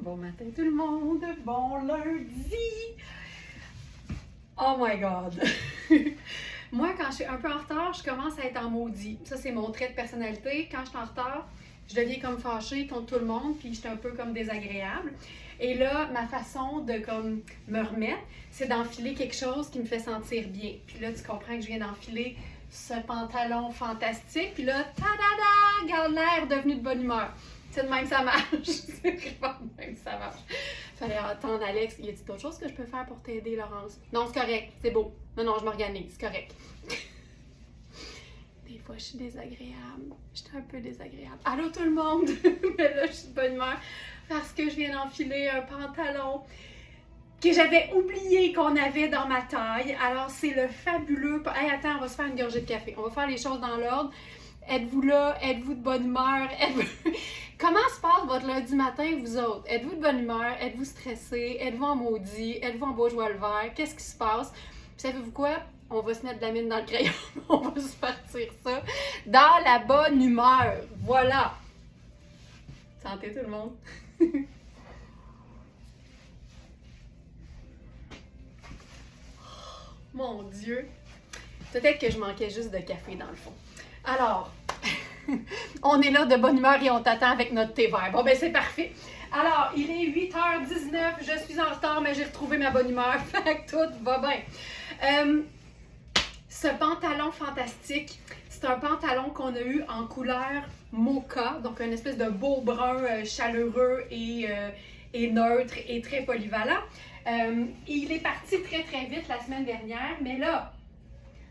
Bon matin tout le monde, bon lundi! Oh my God! Moi, quand je suis un peu en retard, je commence à être en maudit. Ça, c'est mon trait de personnalité. Quand je suis en retard, je deviens comme fâchée contre tout le monde, puis je suis un peu comme désagréable. Et là, ma façon de comme me remettre, c'est d'enfiler quelque chose qui me fait sentir bien. Puis là, tu comprends que je viens d'enfiler ce pantalon fantastique. Puis là, ta-da-da! Regarde l'air devenu de bonne humeur. C'est de même ça marche. C'est vraiment de même ça marche. Fallait attendre Alex. Il a dit d'autres choses que je peux faire pour t'aider, Laurence? Non, c'est correct. C'est beau. Non, je m'organise. C'est correct. Des fois, je suis désagréable. J'étais un peu désagréable. Allô tout le monde! Mais là, je suis de bonne humeur parce que je viens d'enfiler un pantalon que j'avais oublié qu'on avait dans ma taille. Alors, c'est le fabuleux... Hey, attends, on va se faire une gorgée de café. On va faire les choses dans l'ordre. Êtes-vous là? Êtes-vous de bonne humeur? Comment se passe votre lundi matin, vous autres? Êtes-vous de bonne humeur? Êtes-vous stressé? Êtes-vous en maudit? Êtes-vous en beau joie le vert? Qu'est-ce qui se passe? Puis savez-vous quoi? On va se mettre de la mine dans le crayon. On va se partir ça dans la bonne humeur. Voilà! Santé tout le monde! Mon Dieu! Peut-être que je manquais juste de café dans le fond. Alors, on est là de bonne humeur et on t'attend avec notre thé vert. Bon, ben c'est parfait. Alors, il est 8h19, je suis en retard, mais j'ai retrouvé ma bonne humeur. Fait que tout va bien. Ce pantalon fantastique, c'est un pantalon qu'on a eu en couleur mocha, donc une espèce de beau brun chaleureux et neutre et très polyvalent. Il est parti très très vite la semaine dernière, mais là,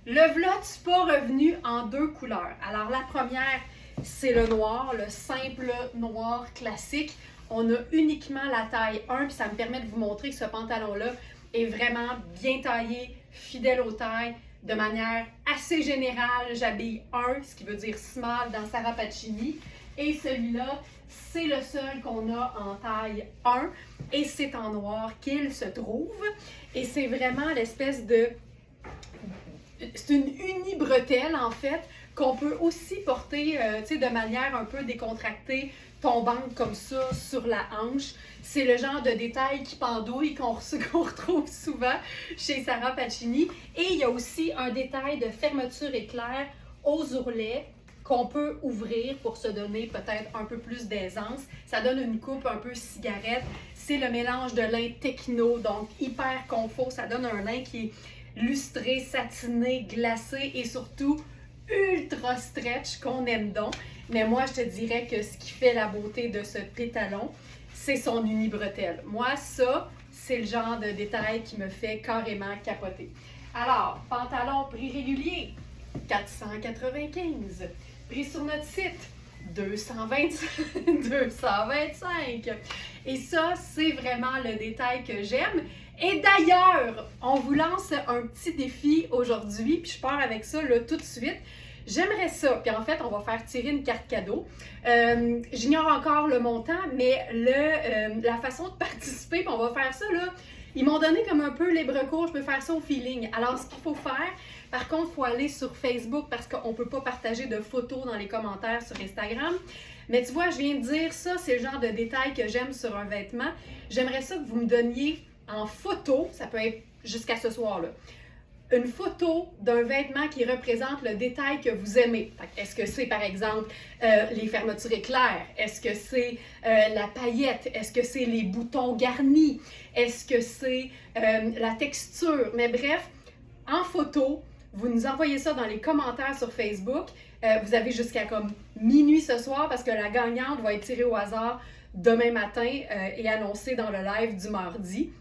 le vlog pas revenu en deux couleurs. Alors la première, c'est le noir, le simple noir classique. On a uniquement la taille 1, puis ça me permet de vous montrer que ce pantalon-là est vraiment bien taillé, fidèle aux tailles, de manière assez générale. J'habille 1, ce qui veut dire small dans Sarah Pacini. Et celui-là, c'est le seul qu'on a en taille 1, et c'est en noir qu'il se trouve. Et c'est vraiment l'espèce de... C'est une uni-bretelle, en fait, qu'on peut aussi porter de manière un peu décontractée, tombante comme ça sur la hanche. C'est le genre de détail qui pendouille qu'on retrouve souvent chez Sarah Pacini. Et il y a aussi un détail de fermeture éclair aux ourlets qu'on peut ouvrir pour se donner peut-être un peu plus d'aisance. Ça donne une coupe un peu cigarette. C'est le mélange de lin techno, donc hyper confort. Ça donne un lin qui est lustré, satiné, glacé et surtout ultra stretch qu'on aime donc. Mais moi, je te dirais que ce qui fait la beauté de ce pétalon, c'est son uni-bretelle. Moi, ça, c'est le genre de détail qui me fait carrément capoter. Alors, pantalon prix régulier, 495. Prix sur notre site, 225. Et ça, c'est vraiment le détail que j'aime. Et d'ailleurs, on vous lance un petit défi aujourd'hui, puis je pars avec ça là, tout de suite. J'aimerais ça, puis en fait, on va faire tirer une carte cadeau. J'ignore encore le montant, mais la façon de participer, puis on va faire ça là. Ils m'ont donné comme un peu libre cours, je peux faire ça au feeling. Alors, ce qu'il faut faire, par contre, il faut aller sur Facebook parce qu'on ne peut pas partager de photos dans les commentaires sur Instagram. Mais tu vois, je viens de dire ça, c'est le genre de détail que j'aime sur un vêtement. J'aimerais ça que vous me donniez en photo, ça peut être jusqu'à ce soir-là, une photo d'un vêtement qui représente le détail que vous aimez. Est-ce que c'est, par exemple, les fermetures éclairs? Est-ce que c'est la paillette? Est-ce que c'est les boutons garnis? Est-ce que c'est la texture? Mais bref, en photo, vous nous envoyez ça dans les commentaires sur Facebook. Vous avez jusqu'à comme minuit ce soir parce que la gagnante va être tirée au hasard demain matin et annoncée dans le live du mardi.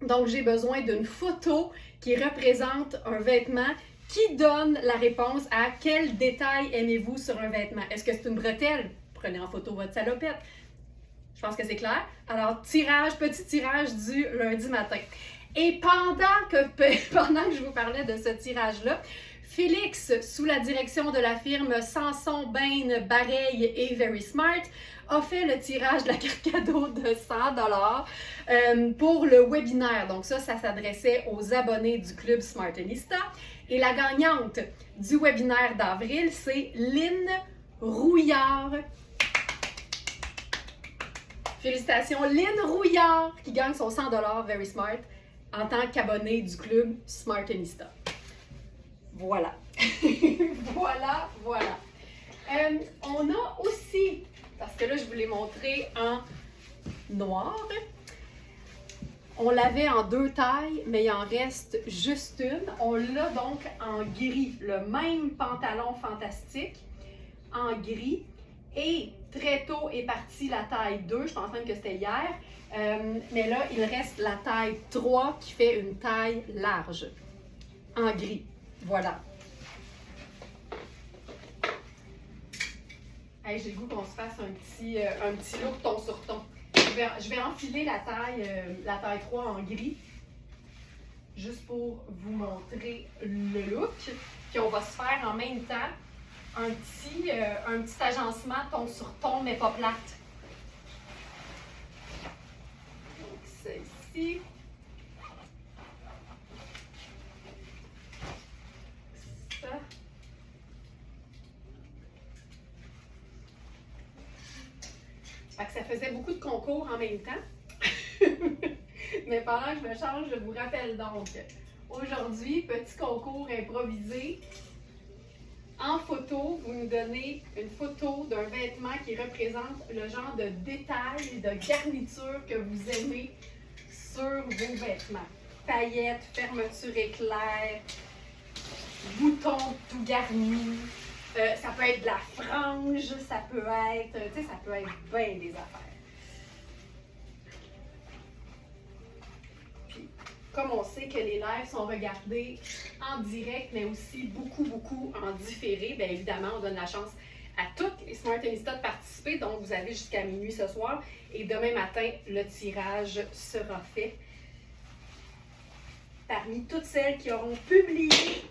Donc, j'ai besoin d'une photo qui représente un vêtement qui donne la réponse à quel détail aimez-vous sur un vêtement. Est-ce que c'est une bretelle? Prenez en photo votre salopette. Je pense que c'est clair. Alors, petit tirage du lundi matin. Et pendant que je vous parlais de ce tirage-là, Félix, sous la direction de la firme Sanson, Bain, Bareil et Very Smart, a fait le tirage de la carte cadeau de 100$ pour le webinaire. Donc ça s'adressait aux abonnés du Club Smartenista. Et la gagnante du webinaire d'avril, c'est Lynn Rouillard. Félicitations, Lynn Rouillard qui gagne son 100$ Very Smart en tant qu'abonnée du club Smartenista. Voilà. Voilà, voilà. On a aussi, parce que là, je vous l'ai montré en noir. On l'avait en 2 tailles, mais il en reste juste une. On l'a donc en gris, le même pantalon fantastique en gris. Et très tôt est partie la taille 2, je pense même que c'était hier. Mais là, il reste la taille 3 qui fait une taille large en gris. Voilà. Hey, j'ai le goût qu'on se fasse un petit look ton sur ton. Je vais enfiler la taille 3 en gris, juste pour vous montrer le look. Puis on va se faire en même temps un petit agencement ton sur ton, mais pas plate. Donc c'est ici. Ça. Fait que ça faisait beaucoup de concours en même temps. Mais pendant que je me change, je vous rappelle donc, aujourd'hui, petit concours improvisé. En photo, vous nous donnez une photo d'un vêtement qui représente le genre de détail et de garniture que vous aimez sur vos vêtements. Paillettes, fermeture éclair, boutons tout garnis. Ça peut être de la frange, ça peut être, tu sais, ça peut être bien des affaires. Puis, comme on sait que les lives sont regardés en direct, mais aussi beaucoup en différé, bien évidemment, on donne la chance à toutes les Smartenistas de participer. Donc, vous avez jusqu'à minuit ce soir. Et demain matin, le tirage sera fait. Parmi toutes celles qui auront publié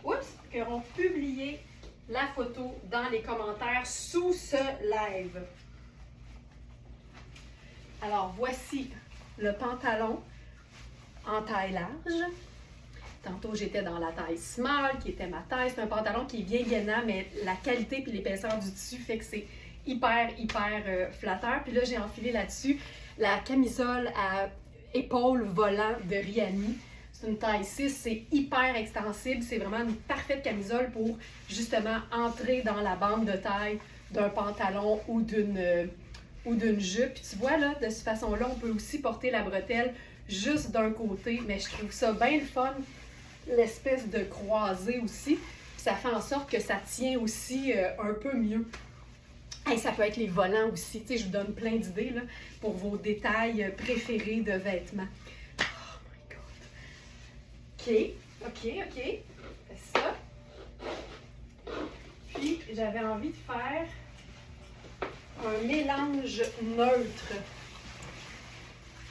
la photo dans les commentaires sous ce live. Alors, voici le pantalon en taille large. Tantôt, j'étais dans la taille small, qui était ma taille. C'est un pantalon qui est bien gainant, mais la qualité et l'épaisseur du tissu fait que c'est hyper flatteur. Puis là, j'ai enfilé là-dessus la camisole à épaules volant de Rihanni. C'est une taille 6, c'est hyper extensible. C'est vraiment une parfaite camisole pour justement entrer dans la bande de taille d'un pantalon ou d'une jupe. Puis tu vois, là, de cette façon-là, on peut aussi porter la bretelle juste d'un côté. Mais je trouve ça bien le fun, l'espèce de croisée aussi. Puis ça fait en sorte que ça tient aussi un peu mieux. Et ça peut être les volants aussi. Tu sais, je vous donne plein d'idées là, pour vos détails préférés de vêtements. OK. Fais ça. Puis, j'avais envie de faire un mélange neutre.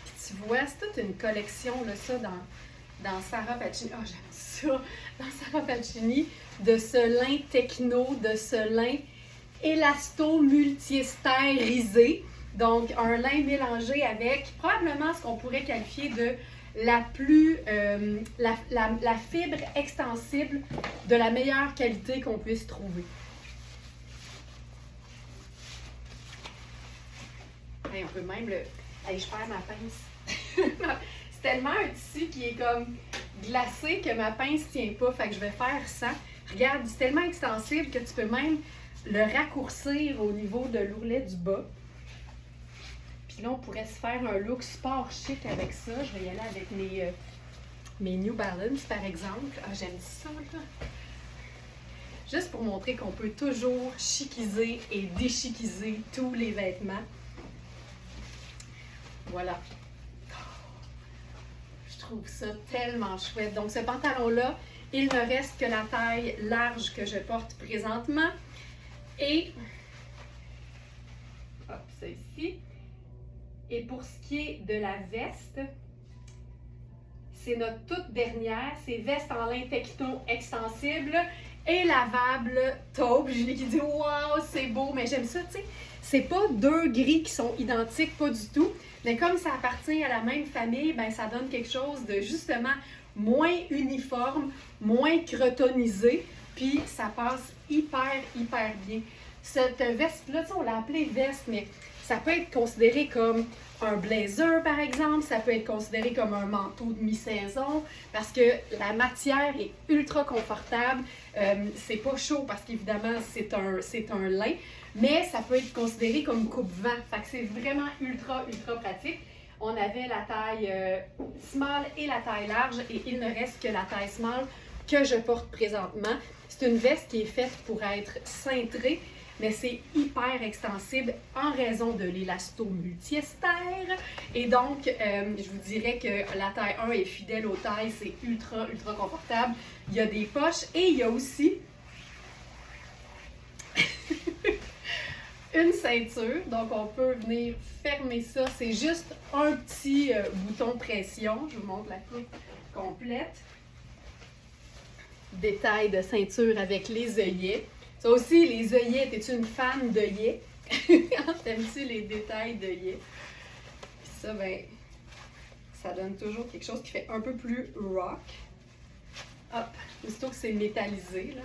Puis, tu vois, c'est toute une collection, là, ça, dans Sarah Pacini. Oh, j'aime ça! Dans Sarah Pacini, de ce lin techno, de ce lin élasto-multiestérisé. Donc, un lin mélangé avec probablement ce qu'on pourrait qualifier de la fibre extensible de la meilleure qualité qu'on puisse trouver. Hey, on peut même le... Hey, je perds ma pince. C'est tellement un tissu qui est comme glacé que ma pince ne tient pas. Fait que je vais faire ça. Regarde, c'est tellement extensible que tu peux même le raccourcir au niveau de l'ourlet du bas. Puis là, on pourrait se faire un look sport chic avec ça. Je vais y aller avec mes New Balance, par exemple. Ah, j'aime ça, là. Juste pour montrer qu'on peut toujours chiquiser et déchiquiser tous les vêtements. Voilà. Je trouve ça tellement chouette. Donc, ce pantalon-là, il ne reste que la taille large que je porte présentement. Et... hop, ça ici. Et pour ce qui est de la veste, c'est notre toute dernière. C'est veste en lin techno extensible et lavable taupe. Julie qui dit « Wow, c'est beau! » Mais j'aime ça, tu sais. C'est pas deux gris qui sont identiques, pas du tout. Mais comme ça appartient à la même famille, ben ça donne quelque chose de justement moins uniforme, moins crotonisé. Puis ça passe hyper bien. Cette veste-là, on l'a appelée veste, mais Ça peut être considéré comme un blazer, par exemple. Ça peut être considéré comme un manteau de mi-saison parce que la matière est ultra confortable. C'est pas chaud parce qu'évidemment, c'est un lin, mais ça peut être considéré comme coupe-vent. Fait que c'est vraiment ultra, ultra pratique. On avait la taille small et la taille large et il ne reste que la taille small que je porte présentement. C'est une veste qui est faite pour être cintrée, mais c'est hyper extensible en raison de l'élasto multiester. Et donc, je vous dirais que la taille 1 est fidèle aux tailles, c'est ultra, ultra confortable. Il y a des poches et il y a aussi une ceinture. Donc, on peut venir fermer ça. C'est juste un petit bouton pression. Je vous montre la coupe complète. Détail de ceinture avec les œillets. Ça aussi, les œillets, es-tu une fan d'œillets? T'aimes-tu les détails d'œillets? Puis ça, ben, ça donne toujours quelque chose qui fait un peu plus rock. Hop, aussitôt que c'est métallisé, là.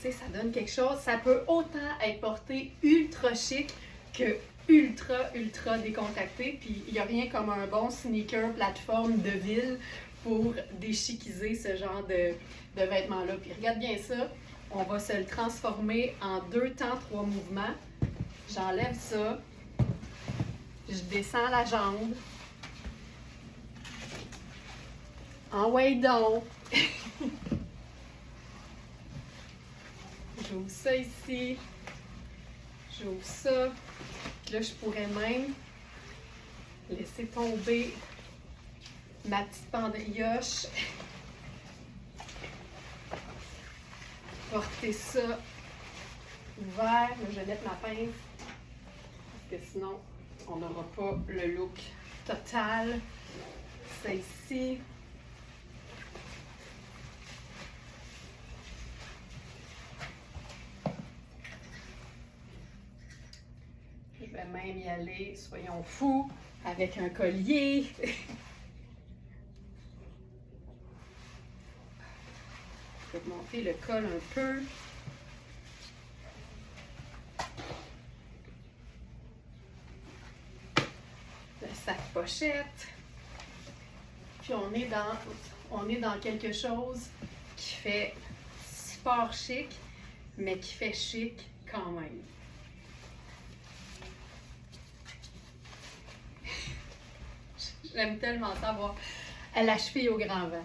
Tu sais, ça donne quelque chose. Ça peut autant être porté ultra chic que ultra, ultra décontracté. Puis il n'y a rien comme un bon sneaker plateforme de ville pour déchiquiser ce genre de vêtements-là. Puis regarde bien ça, on va se le transformer en 2 temps, 3 mouvements. J'enlève ça, je descends la jambe. En way down. J'ouvre ça ici. J'ouvre ça. Puis là, je pourrais même laisser tomber ma petite pendrioche. Porter ça ouvert. Là, je vais mettre ma pince parce que sinon, on n'aura pas le look total. Ça ici. Je vais même y aller, soyons fous, avec un collier. Je vais monter le col un peu. Le sac pochette. Puis on est dans quelque chose qui fait sport chic, mais qui fait chic quand même. J'aime tellement ça avoir à la cheville au grand vent.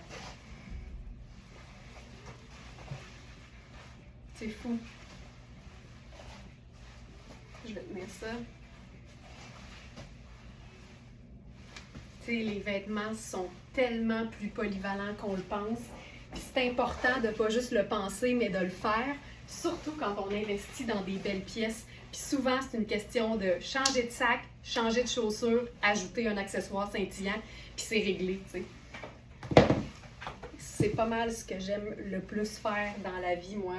C'est fou. Je vais tenir ça. Tu sais, les vêtements sont tellement plus polyvalents qu'on le pense. Puis c'est important de ne pas juste le penser, mais de le faire. Surtout quand on investit dans des belles pièces. Puis souvent, c'est une question de changer de sac, changer de chaussures, ajouter un accessoire scintillant, puis c'est réglé, tu sais. C'est pas mal ce que j'aime le plus faire dans la vie, moi.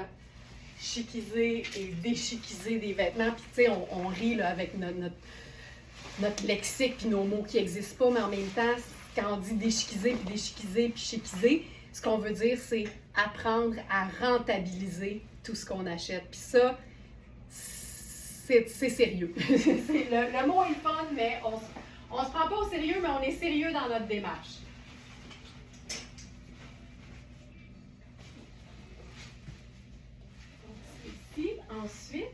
Chiquiser et déchiquiser des vêtements. Puis tu sais, on rit là, avec notre lexique puis nos mots qui n'existent pas, mais en même temps, quand on dit déchiquiser puis chiquiser, ce qu'on veut dire, c'est apprendre à rentabiliser tout ce qu'on achète. Puis ça, c'est sérieux. Le mot est fun, mais on se prend pas au sérieux, mais on est sérieux dans notre démarche. Ici, ensuite,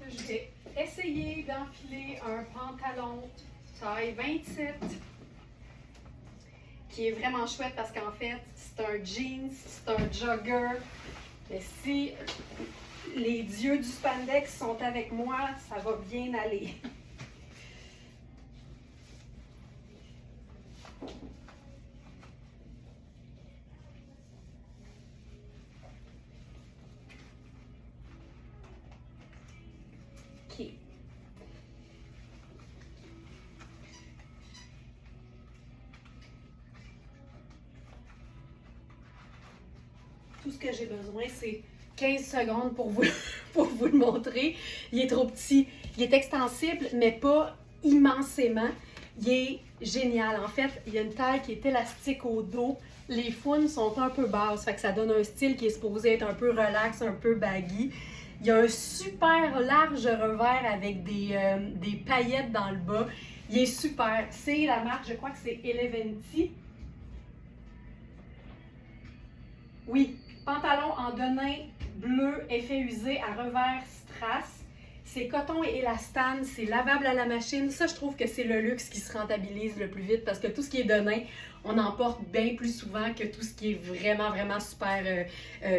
je vais essayer d'enfiler un pantalon taille 27 qui est vraiment chouette parce qu'en fait, c'est un jeans, c'est un jogger. Mais si les dieux du spandex sont avec moi, ça va bien aller. OK. tout ce que j'ai besoin, c'est 15 secondes pour vous, pour vous le montrer. Il est trop petit. Il est extensible, mais pas immensément. Il est génial. En fait, il y a une taille qui est élastique au dos. Les founes sont un peu basses, fait que ça donne un style qui est supposé être un peu relax, un peu baggy. Il y a un super large revers avec des paillettes dans le bas. Il est super. C'est la marque, je crois que c'est Eleventy. Oui, pantalon en denim bleu, effet usé à revers strass. C'est coton et élastane, c'est lavable à la machine. Ça, je trouve que c'est le luxe qui se rentabilise le plus vite parce que tout ce qui est denim, on en porte bien plus souvent que tout ce qui est vraiment, vraiment super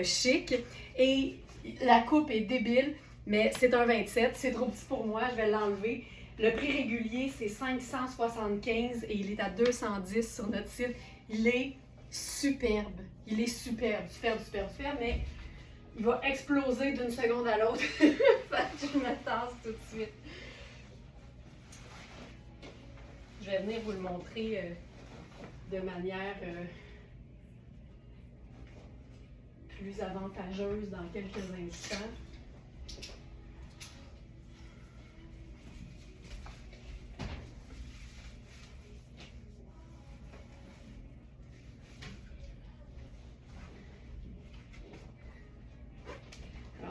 chic. Et la coupe est débile, mais c'est un 27. C'est trop petit pour moi, je vais l'enlever. Le prix régulier, c'est 575 et il est à 210 sur notre site. Il est superbe. Il est superbe, mais il va exploser d'une seconde à l'autre. Fait que je me tasse tout de suite. Je vais venir vous le montrer de manière plus avantageuse dans quelques instants.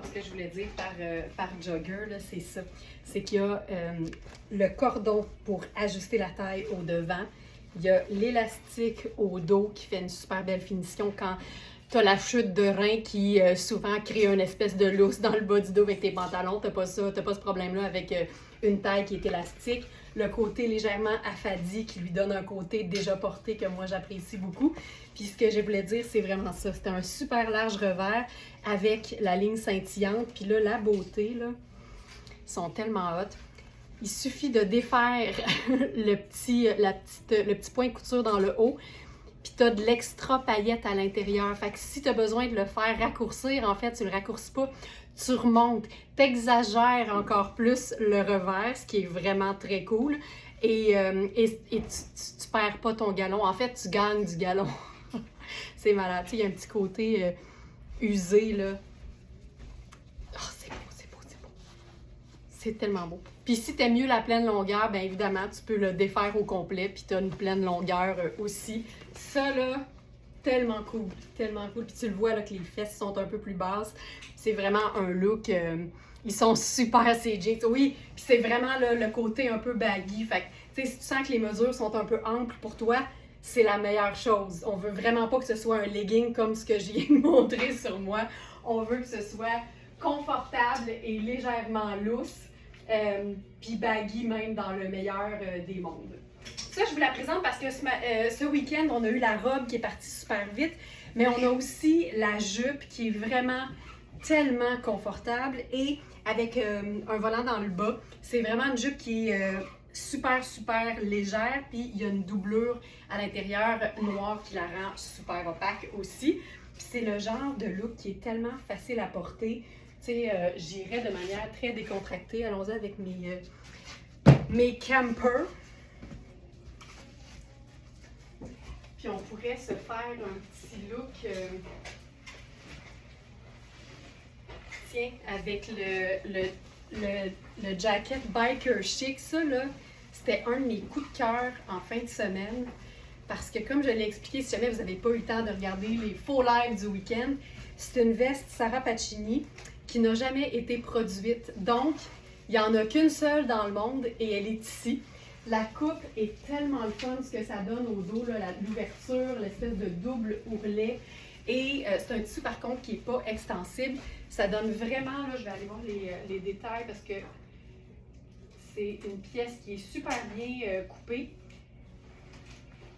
Ce que je voulais dire par jogger, c'est ça. C'est qu'il y a le cordon pour ajuster la taille au devant. Il y a l'élastique au dos qui fait une super belle finition quand tu as la chute de rein qui souvent crée une espèce de lousse dans le bas du dos avec tes pantalons. Tu n'as pas ça, tu n'as pas ce problème-là avec une taille qui est élastique. Le côté légèrement affadi qui lui donne un côté déjà porté que moi j'apprécie beaucoup. Puis ce que je voulais dire, c'est vraiment ça. C'était un super large revers avec la ligne scintillante. Puis là, la beauté, là, ils sont tellement hot. Il suffit de défaire le petit point de couture dans le haut. Puis tu as de l'extra paillette à l'intérieur. Fait que si tu as besoin de le faire raccourcir, en fait, tu le raccourcis pas. Tu remontes, t'exagères encore plus le revers, ce qui est vraiment très cool. Et tu perds pas ton galon. En fait, tu gagnes du galon. C'est malade. Tu sais, il y a un petit côté usé, là. Oh, c'est beau, c'est beau, c'est beau. C'est tellement beau. Puis si t'aimes mieux la pleine longueur, bien évidemment, tu peux le défaire au complet, puis t'as une pleine longueur aussi. Ça, là, tellement cool, tellement cool. Puis tu le vois, là, que les fesses sont un peu plus basses. C'est vraiment un look... ils sont super, ces jeans. Oui, puis c'est vraiment là, le côté un peu baggy. Fait que, tu sais, si tu sens que les mesures sont un peu amples pour toi, c'est la meilleure chose. On veut vraiment pas que ce soit un legging comme ce que j'ai montré sur moi. On veut que ce soit confortable et légèrement lousse. Puis baggy même dans le meilleur des mondes. Ça, je vous la présente parce que ce week-end, on a eu la robe qui est partie super vite, mais on a aussi la jupe qui est vraiment tellement confortable et avec un volant dans le bas. C'est vraiment une jupe qui est super, super légère, puis il y a une doublure à l'intérieur noire qui la rend super opaque aussi. Puis c'est le genre de look qui est tellement facile à porter. Tu sais, j'irais de manière très décontractée. Allons-y avec mes campers. Puis on pourrait se faire un petit look, tiens, avec le jacket biker chic. Ça, là, c'était un de mes coups de cœur en fin de semaine. Parce que comme je l'ai expliqué, si jamais vous n'avez pas eu le temps de regarder les faux lives du week-end, c'est une veste Sarah Pacini qui n'a jamais été produite. Donc, il n'y en a qu'une seule dans le monde et elle est ici. La coupe est tellement le fun, ce que ça donne au dos, l'ouverture, l'espèce de double ourlet. Et c'est un tissu par contre qui n'est pas extensible. Ça donne vraiment, là, je vais aller voir les détails parce que c'est une pièce qui est super bien coupée.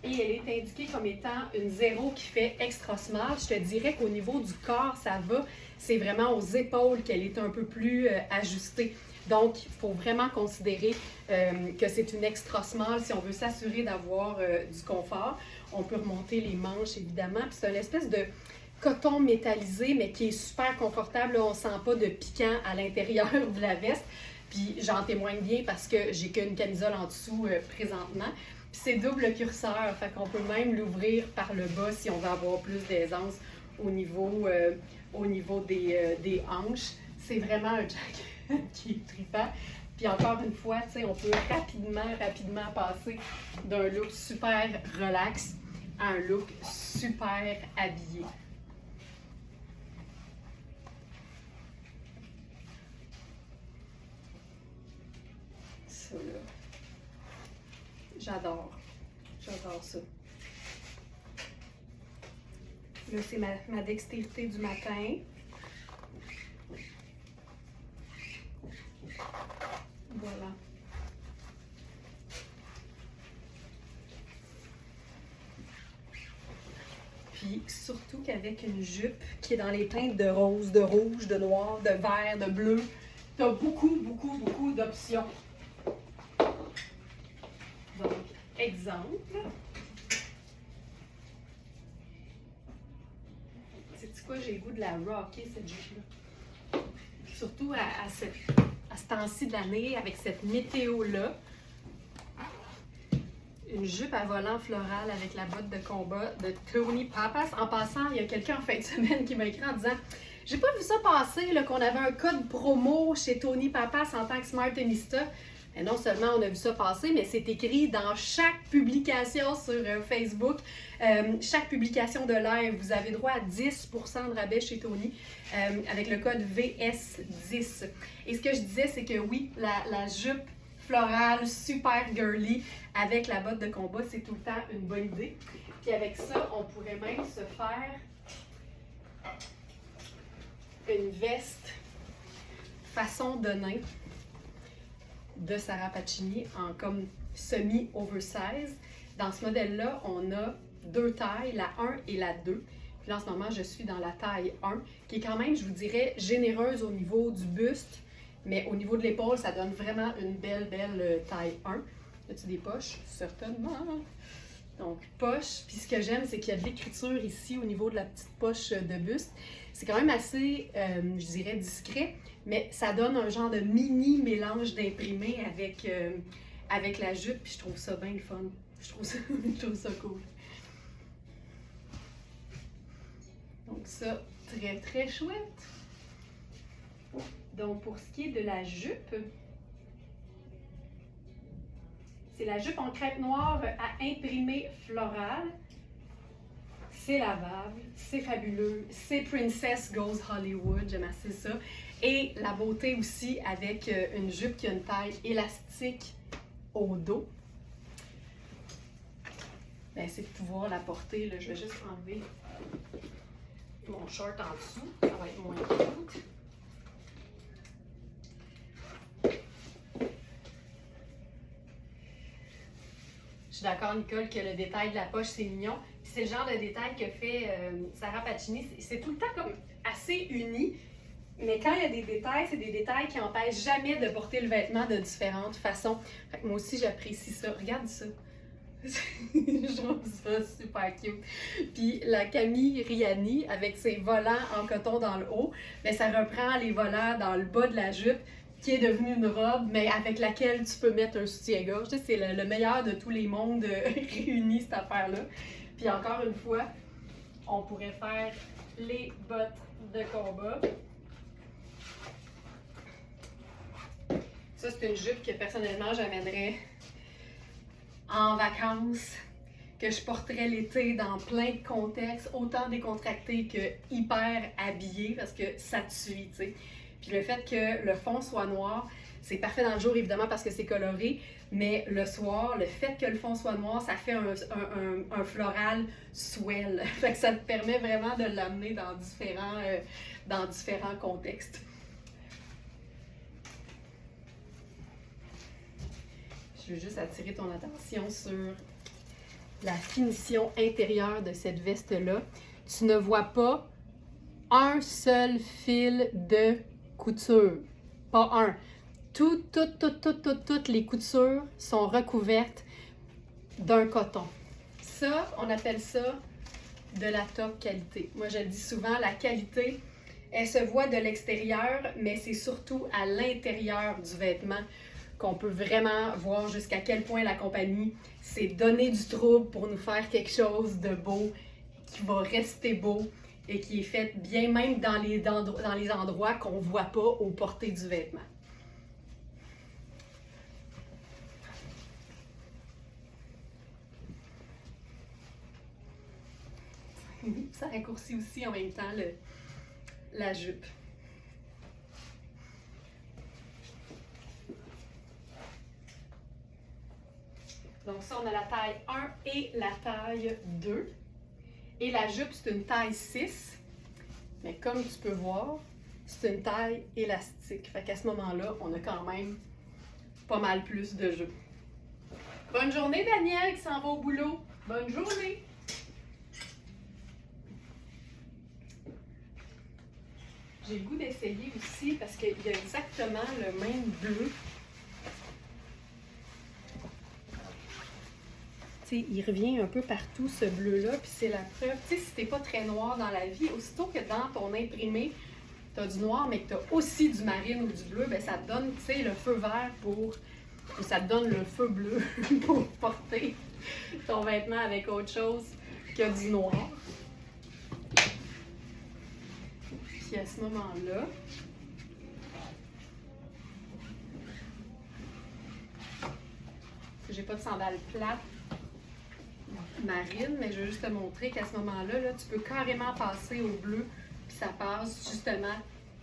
Et elle est indiquée comme étant une 0 qui fait extra small. Je te dirais qu'au niveau du corps, ça va. C'est vraiment aux épaules qu'elle est un peu plus ajustée. Donc, il faut vraiment considérer que c'est une extra small si on veut s'assurer d'avoir du confort. On peut remonter les manches, évidemment. Puis c'est une espèce de coton métallisé, mais qui est super confortable. Là, on ne sent pas de piquant à l'intérieur de la veste. Puis j'en témoigne bien parce que j'ai qu'une camisole en dessous présentement. Puis c'est double curseur, fait qu'on peut même l'ouvrir par le bas si on veut avoir plus d'aisance au niveau des hanches. C'est vraiment un jacket qui est trippant. Puis encore une fois, tu sais, on peut rapidement passer d'un look super relax à un look super habillé. Ça là, j'adore ça. Là, c'est ma dextérité du matin. Voilà. Puis surtout qu'avec une jupe qui est dans les teintes de rose, de rouge, de noir, de vert, de bleu, tu as beaucoup d'options. Donc, exemple. Sais-tu quoi? J'ai le goût de la rocker, cette jupe-là. Surtout à ce temps-ci de l'année, avec cette météo-là. Une jupe à volant floral avec la botte de combat de Tony Pappas. En passant, il y a quelqu'un en fin de semaine qui m'a écrit en disant « J'ai pas vu ça passer, là, qu'on avait un code promo chez Tony Pappas en tant que Smartenista. » Et non seulement on a vu ça passer, mais c'est écrit dans chaque publication sur Facebook, chaque publication de live, vous avez droit à 10% de rabais chez Tony avec le code VS10. Et ce que je disais, c'est que oui, la jupe florale, super girly, avec la botte de combat, c'est tout le temps une bonne idée. Puis avec ça, on pourrait même se faire une veste façon de nain de Sarah Pacini en comme semi-oversize. Dans ce modèle-là, on a deux tailles, la 1 et la 2. Puis là, en ce moment, je suis dans la taille 1, qui est quand même, je vous dirais, généreuse au niveau du buste, mais au niveau de l'épaule, ça donne vraiment une belle taille 1. As-tu des poches? Certainement. Donc, poche. Puis ce que j'aime, c'est qu'il y a de l'écriture ici au niveau de la petite poche de buste. C'est quand même assez, je dirais, discret, mais ça donne un genre de mini mélange d'imprimé avec la jupe, puis je trouve ça bien le fun. Je trouve ça cool. Donc ça, très chouette. Donc pour ce qui est de la jupe, c'est la jupe en crêpe noire à imprimer floral. C'est lavable, c'est fabuleux, c'est Princess Goes Hollywood, j'aime assez ça. Et la beauté aussi avec une jupe qui a une taille élastique au dos. Ben, c'est de pouvoir la porter, là. Je vais juste enlever mon short en dessous, ça va être moins cute. Je suis d'accord, Nicole, que le détail de la poche, c'est mignon. C'est le genre de détail que fait Sarah Pacini. C'est tout le temps comme assez uni, mais quand il y a des détails, c'est des détails qui n'empêchent jamais de porter le vêtement de différentes façons. Fait que moi aussi, j'apprécie ça. Regarde ça. Je trouve ça super cute. Puis la Camille Riani, avec ses volants en coton dans le haut, bien, ça reprend les volants dans le bas de la jupe, qui est devenue une robe, mais avec laquelle tu peux mettre un soutien-gorge. Tu sais, c'est le meilleur de tous les mondes réunis, cette affaire-là. Puis encore une fois, on pourrait faire les bottes de combat. Ça, c'est une jupe que personnellement, j'amènerais en vacances, que je porterais l'été dans plein de contextes, autant décontracté que hyper habillé, parce que ça te suit, tu sais. Puis le fait que le fond soit noir, c'est parfait dans le jour, évidemment, parce que c'est coloré, mais le soir, le fait que le fond soit noir, ça fait un floral swell. Fait que ça te permet vraiment de l'amener dans différents contextes. Je veux juste attirer ton attention sur la finition intérieure de cette veste-là. Tu ne vois pas un seul fil de couture. Pas un. Toutes les coutures sont recouvertes d'un coton. Ça, on appelle ça de la top qualité. Moi, je le dis souvent, la qualité, elle se voit de l'extérieur, mais c'est surtout à l'intérieur du vêtement qu'on peut vraiment voir jusqu'à quel point la compagnie s'est donné du trouble pour nous faire quelque chose de beau, qui va rester beau, et qui est faite bien même dans les endroits qu'on ne voit pas au porté du vêtement. Ça raccourcit aussi en même temps la jupe. Donc ça, on a la taille 1 et la taille 2. Et la jupe, c'est une taille 6. Mais comme tu peux voir, c'est une taille élastique. Fait qu'à ce moment-là, on a quand même pas mal plus de jupe. Bonne journée, Daniel, qui s'en va au boulot. Bonne journée! J'ai le goût d'essayer aussi parce qu'il y a exactement le même bleu. Tu sais, il revient un peu partout, ce bleu-là, puis c'est la preuve. Tu sais, si t'es pas très noir dans la vie, aussitôt que dans ton imprimé, tu as du noir, mais que tu as aussi du marine ou du bleu, bien, ça te donne, tu sais, le feu vert ou ça te donne le feu bleu pour porter ton vêtement avec autre chose que du noir. Puis à ce moment-là, j'ai pas de sandales plates marine, mais je veux juste te montrer qu'à ce moment-là, là, tu peux carrément passer au bleu, puis ça passe justement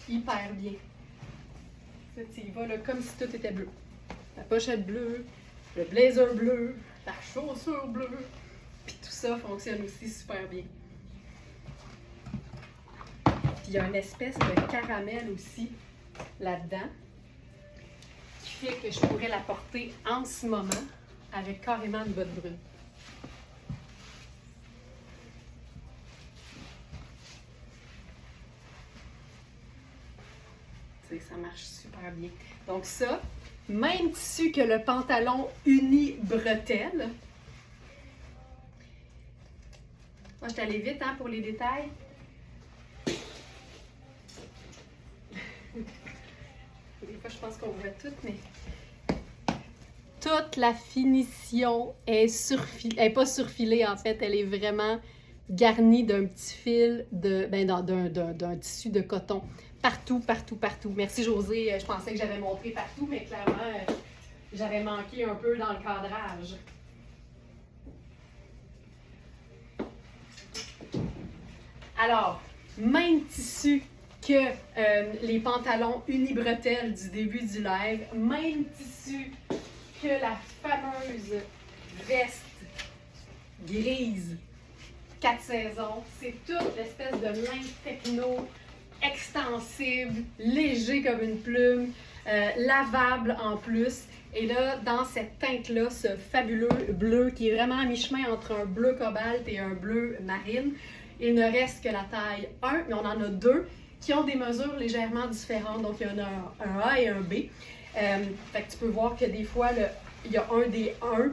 hyper bien. Tu y vas là, comme si tout était bleu. La pochette bleue, le blazer bleu, la chaussure bleue, puis tout ça fonctionne aussi super bien. Puis il y a une espèce de caramel aussi là-dedans qui fait que je pourrais la porter en ce moment avec carrément une botte brune. Tu sais, ça marche super bien. Donc ça, même tissu que le pantalon uni-bretelle. Moi, je suis allée vite hein, pour les détails. Des fois, je pense qu'on voit tout, mais toute la finition est surfilée. Elle n'est pas surfilée, en fait. Elle est vraiment garnie d'un petit fil, d'un tissu de coton. Partout, partout, partout. Merci, Josée. Je pensais que j'avais montré partout, mais clairement, j'avais manqué un peu dans le cadrage. Alors, même tissu que les pantalons uni-bretelles du début du live, même tissu que la fameuse veste grise 4 saisons. C'est toute l'espèce de lin techno extensible, léger comme une plume, lavable en plus. Et là, dans cette teinte-là, ce fabuleux bleu qui est vraiment à mi-chemin entre un bleu cobalt et un bleu marine, il ne reste que la taille 1, mais on en a deux qui ont des mesures légèrement différentes. Donc, il y en a un A et un B. Fait que tu peux voir que des fois, il y a un des 1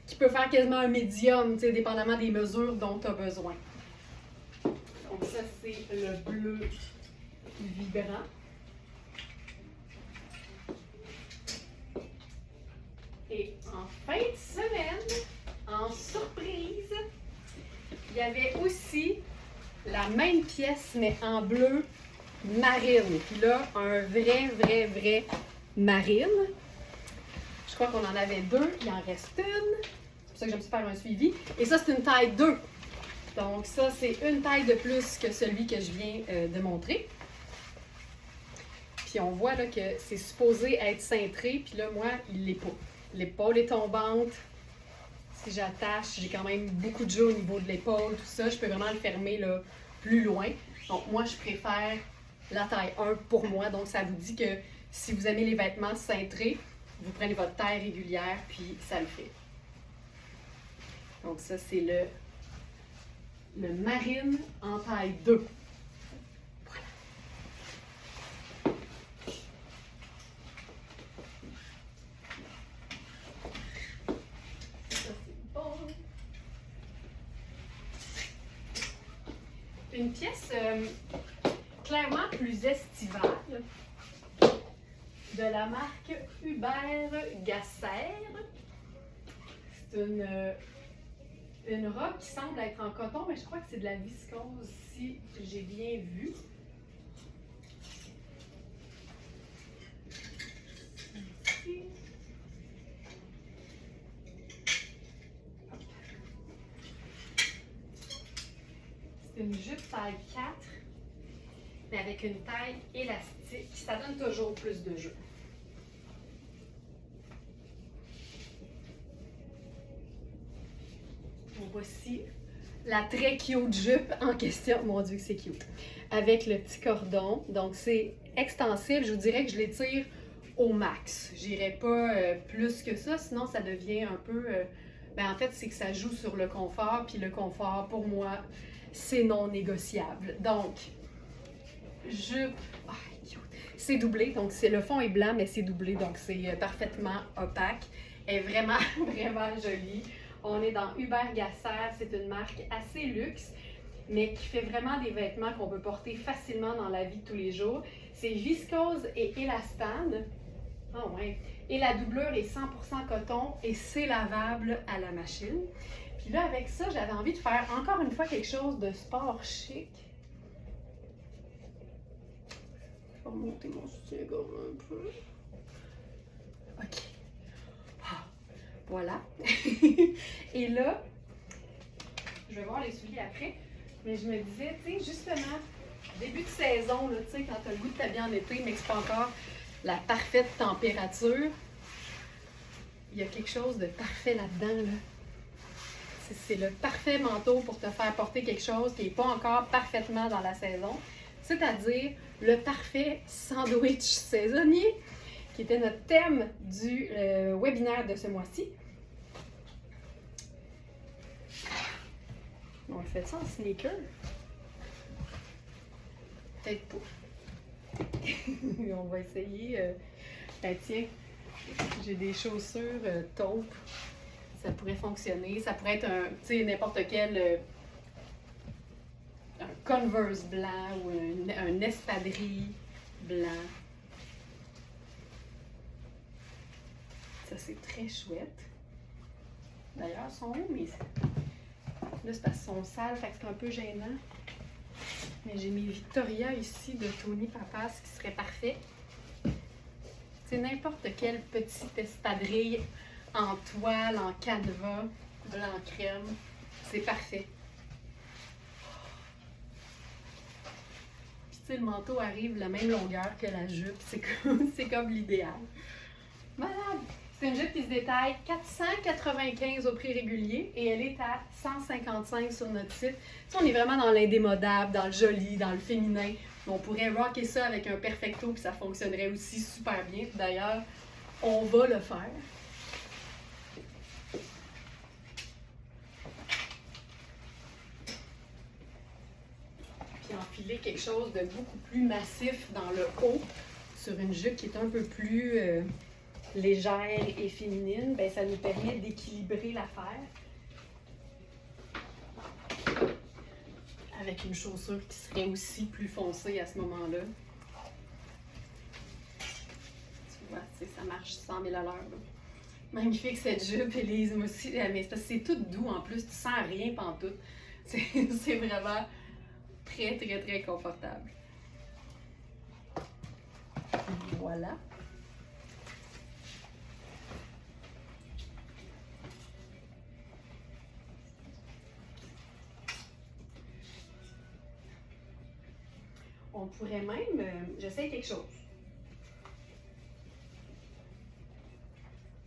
qui peut faire quasiment un médium, dépendamment des mesures dont tu as besoin. Donc, ça, c'est le bleu vibrant. Et en fin de semaine, en surprise, il y avait aussi la même pièce, mais en bleu marine. Puis là, un vrai marine. Je crois qu'on en avait deux, il en reste une. C'est pour ça que j'aime faire un suivi. Et ça, c'est une taille 2. Donc ça, c'est une taille de plus que celui que je viens de montrer. Puis on voit là que c'est supposé être cintré, puis là, moi, il l'est pas. L'épaule est tombante. Si j'attache, j'ai quand même beaucoup de jeu au niveau de l'épaule, tout ça. Je peux vraiment le fermer là, plus loin. Donc moi, je préfère la taille 1 pour moi. Donc ça vous dit que si vous aimez les vêtements cintrés, vous prenez votre taille régulière, puis ça le fait. Donc ça, c'est le marine en taille 2. Voilà. Ça, c'est bon. Une pièce clairement plus estivale de la marque Hubert Gasser. C'est une une robe qui semble être en coton, mais je crois que c'est de la viscose si j'ai bien vu. Ici. C'est une jupe taille 4, mais avec une taille élastique. Ça donne toujours plus de jeu. Voici la très cute jupe en question. Mon Dieu, que c'est cute. Avec le petit cordon. Donc, c'est extensible. Je vous dirais que je l'étire au max. J'irai pas plus que ça, sinon ça devient un peu... en fait, c'est que ça joue sur le confort. Puis le confort, pour moi, c'est non négociable. Donc, jupe... Oh, cute. C'est doublé. Donc, le fond est blanc, mais c'est doublé. Donc, c'est parfaitement opaque. Elle est vraiment, vraiment jolie. On est dans Hubert Gasser, c'est une marque assez luxe, mais qui fait vraiment des vêtements qu'on peut porter facilement dans la vie de tous les jours. C'est viscose et élastane. Oh ouais. Et la doublure est 100% coton et c'est lavable à la machine. Puis là, avec ça, j'avais envie de faire encore une fois quelque chose de sport chic. Je vais remonter mon soutien-gorge un peu. OK. Voilà. Et là, je vais voir les souliers après, mais je me disais, tu sais, justement, début de saison, là, tu sais, quand tu as le goût de t'habiller en été, mais que c'est pas encore la parfaite température, il y a quelque chose de parfait là-dedans, là. C'est le parfait manteau pour te faire porter quelque chose qui n'est pas encore parfaitement dans la saison, c'est-à-dire le parfait sandwich saisonnier, qui était notre thème du webinaire de ce mois-ci. On le fait ça en sneaker? Peut-être pas. On va essayer. Tiens, j'ai des chaussures taupe. Ça pourrait fonctionner. Ça pourrait être n'importe quel un Converse blanc ou un espadrille blanc. Ça, c'est très chouette. D'ailleurs, ils sont où, mais là, c'est parce qu'ils sont sales, fait que c'est un peu gênant. Mais j'ai mes Victoria ici de Tony Papas qui serait parfait. C'est n'importe quel petit espadrille en toile, en canevas, blanc crème. C'est parfait. Puis tu sais, le manteau arrive la même longueur que la jupe. C'est comme l'idéal. Voilà. C'est une jupe qui se détaille 495 au prix régulier et elle est à 155 sur notre site. Si on est vraiment dans l'indémodable, dans le joli, dans le féminin, on pourrait rocker ça avec un perfecto puis ça fonctionnerait aussi super bien. D'ailleurs, on va le faire. Puis enfiler quelque chose de beaucoup plus massif dans le haut sur une jupe qui est un peu plus... légère et féminine, ben ça nous permet d'équilibrer l'affaire avec une chaussure qui serait aussi plus foncée à ce moment-là. Tu vois, ça marche 100 000 à l'heure. Magnifique cette jupe, Élise, moi aussi, mais c'est tout doux en plus, tu sens rien pantoute. C'est vraiment très, très, très confortable. Voilà. On pourrait même, j'essaie quelque chose.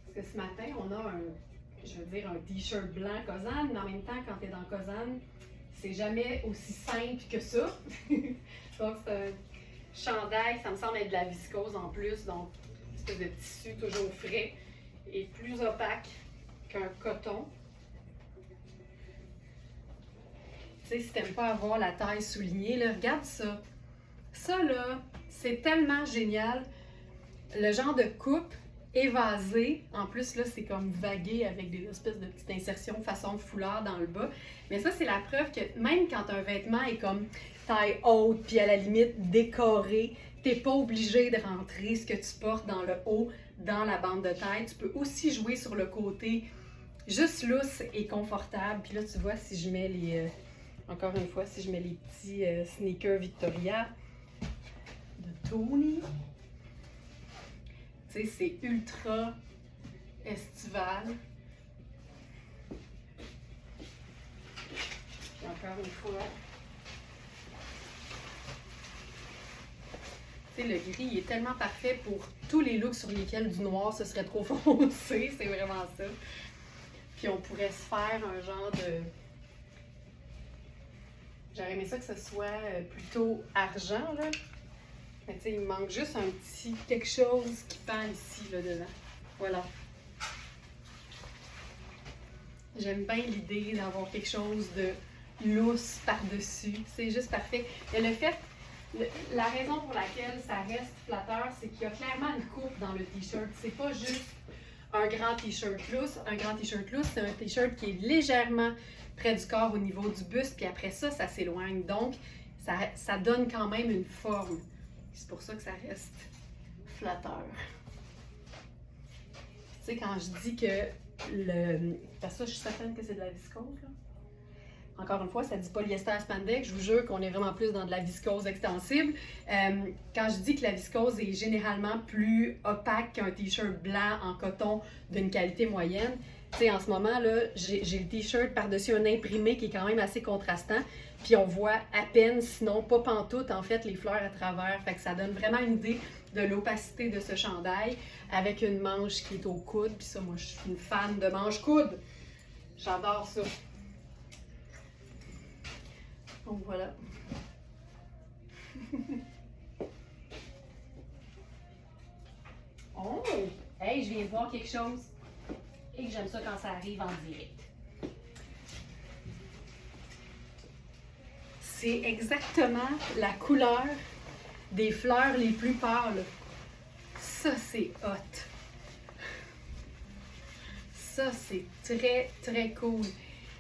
Parce que ce matin, on a un t-shirt blanc Cozanne, mais en même temps, quand tu es dans Cozanne, c'est jamais aussi simple que ça. Donc, c'est un chandail, ça me semble être de la viscose en plus, donc une espèce de tissu toujours frais et plus opaque qu'un coton. Tu sais, si tu n'aimes pas avoir la taille soulignée, là, regarde ça. Ça, là, c'est tellement génial. Le genre de coupe évasée. En plus, là, c'est comme vagué avec des espèces de petites insertions façon foulard dans le bas. Mais ça, c'est la preuve que même quand un vêtement est comme taille haute, puis à la limite décoré, t'es pas obligé de rentrer ce que tu portes dans le haut, dans la bande de taille. Tu peux aussi jouer sur le côté juste lousse et confortable. Puis là, tu vois, si je mets les... encore une fois, si je mets les petits sneakers Victoria de Tony, tu sais, c'est ultra estival. Puis encore une fois, tu sais, le gris il est tellement parfait pour tous les looks sur lesquels du noir ce serait trop foncé, c'est vraiment ça. Puis on pourrait se faire un genre de... J'aurais aimé ça que ce soit plutôt argent, là. Mais tu sais, il me manque juste un petit quelque chose qui pend ici, là, devant. Voilà. J'aime bien l'idée d'avoir quelque chose de lousse par-dessus. C'est juste parfait. Et le fait, la raison pour laquelle ça reste flatteur, c'est qu'il y a clairement une coupe dans le t-shirt. C'est pas juste un grand t-shirt lousse. Un grand t-shirt lousse, c'est un t-shirt qui est légèrement près du corps au niveau du buste, puis après ça, ça s'éloigne. Donc, ça donne quand même une forme. C'est pour ça que ça reste flatteur. Tu sais, quand je dis que parce que ça, je suis certaine que c'est de la viscose, là. Encore une fois, ça dit polyester spandex. Je vous jure qu'on est vraiment plus dans de la viscose extensible. Quand je dis que la viscose est généralement plus opaque qu'un t-shirt blanc en coton d'une qualité moyenne, tu sais, en ce moment, là, j'ai le t-shirt par-dessus un imprimé qui est quand même assez contrastant. Puis on voit à peine, sinon pas pantoute, en fait, les fleurs à travers. Fait que ça donne vraiment une idée de l'opacité de ce chandail avec une manche qui est au coude. Puis ça, moi, je suis une fan de manche-coude. J'adore ça. Donc voilà. Oh! Hey, je viens de voir quelque chose. Et que j'aime ça quand ça arrive en direct. C'est exactement la couleur des fleurs les plus pâles. Ça, c'est hot. Ça, c'est très, très cool.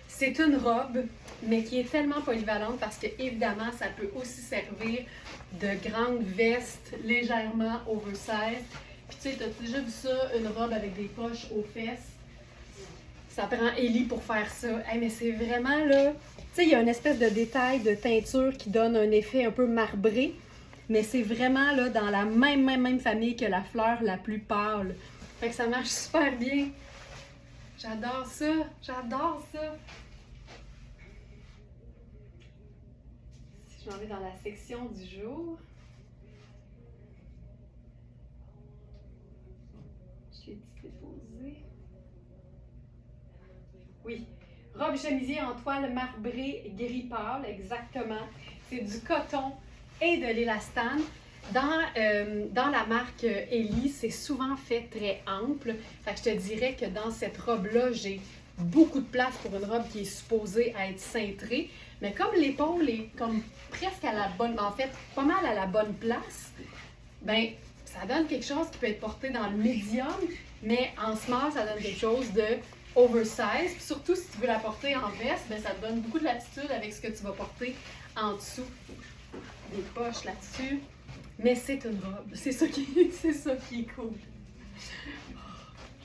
C'est une robe, mais qui est tellement polyvalente parce que, évidemment, ça peut aussi servir de grande veste légèrement oversize. Puis, tu sais, t'as déjà vu ça, une robe avec des poches aux fesses? Ça prend Ellie pour faire ça. Hey, mais c'est vraiment là... Tu sais, il y a une espèce de détail de teinture qui donne un effet un peu marbré, mais c'est vraiment là dans la même famille que la fleur la plus pâle. Fait que ça marche super bien. J'adore ça. J'adore ça. Si je m'en vais dans la section du jour. Je l'ai déposé. Oui. Robe chemisier en toile marbrée gris pâle, exactement. C'est du coton et de l'élastane. Dans la marque Ellie, c'est souvent fait très ample. Fait que je te dirais que dans cette robe-là, j'ai beaucoup de place pour une robe qui est supposée être cintrée. Mais comme l'épaule est comme presque à la bonne, en fait, pas mal à la bonne place, ben ça donne quelque chose qui peut être porté dans le médium, mais en small, ça donne quelque chose de oversize. Puis surtout, si tu veux la porter en veste, ben, ça te donne beaucoup de latitude avec ce que tu vas porter en dessous. Des poches là-dessus. Mais c'est une robe. C'est ça qui est cool.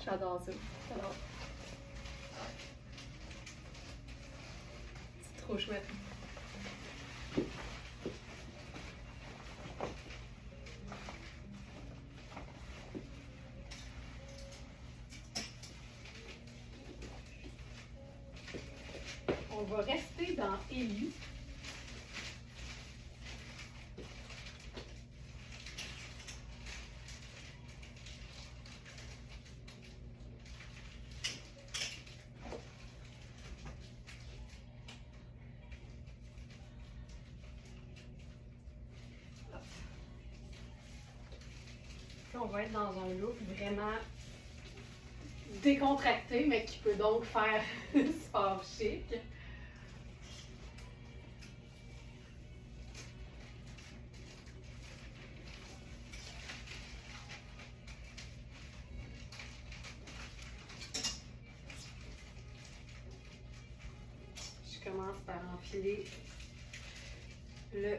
J'adore ça. J'adore. C'est trop chouette. On va rester dans Ellie. Là, on va être dans un look vraiment décontracté, mais qui peut donc faire sport chic. Je commence par enfiler le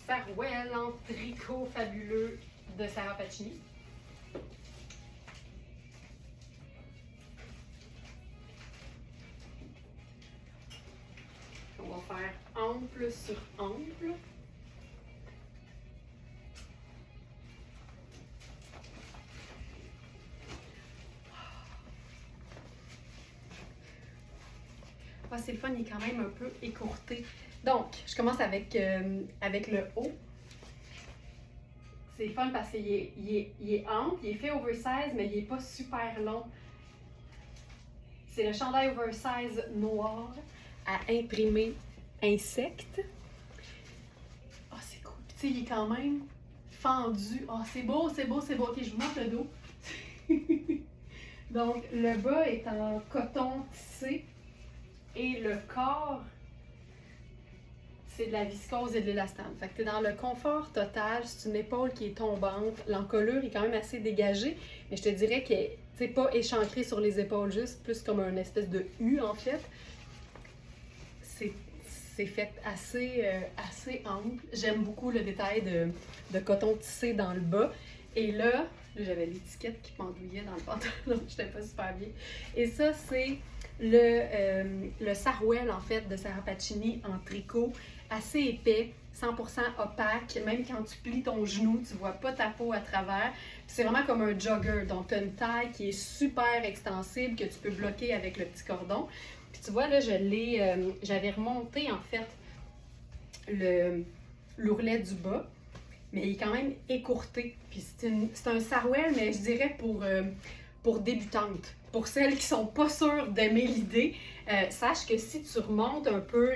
sarouel en tricot fabuleux de Sarah Pacini. va faire ample sur ample. Ah, c'est le fun, il est quand même un peu écourté. Donc, je commence avec le haut. C'est le fun parce qu'il est ample, il est fait oversize, mais il n'est pas super long. C'est le chandail oversize noir à imprimer insecte. Ah, c'est cool. Tu sais, il est quand même fendu. Ah, c'est beau, c'est beau, c'est beau. Ok, je vous montre le dos. Donc, le bas est en coton tissé et le corps, c'est de la viscose et de l'élastane. Fait que tu es dans le confort total. C'est une épaule qui est tombante. L'encolure est quand même assez dégagée, mais je te dirais qu'elle n'est pas échancrée sur les épaules, juste plus comme un espèce de U en fait. C'est fait assez ample. J'aime beaucoup le détail de coton tissé dans le bas. Et là j'avais l'étiquette qui pendouillait dans le pantalon. J'étais pas super bien. Et ça, c'est le sarouel en fait de Sarah Pacini en tricot, assez épais, 100% opaque. Même quand tu plies ton genou, tu vois pas ta peau à travers. C'est vraiment comme un jogger. Donc, tu as une taille qui est super extensible que tu peux bloquer avec le petit cordon. Puis tu vois, là, j'avais remonté en fait l'ourlet du bas, mais il est quand même écourté. Puis c'est un sarouel, mais je dirais pour débutantes. Pour celles qui sont pas sûres d'aimer l'idée, sache que si tu remontes un peu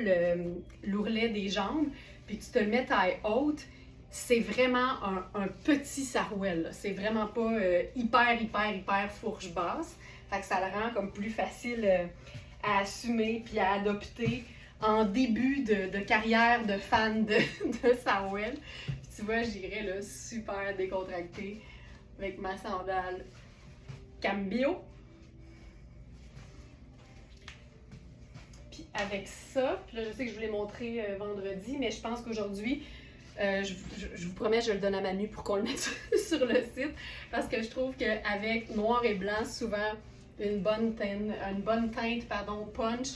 l'ourlet des jambes, puis tu te le mets taille haute, c'est vraiment un petit sarouel. C'est vraiment pas hyper fourche basse. Fait que ça le rend comme plus facile à assumer puis à adopter en début de carrière de fan de sarouel. Puis tu vois, j'irais là super décontractée avec ma sandale Cambio. Puis avec ça, puis là je sais que je vous l'ai montré vendredi, mais je pense qu'aujourd'hui, je vous promets, je le donne à Manu pour qu'on le mette sur le site, parce que je trouve qu'avec noir et blanc, souvent une bonne teinte punch,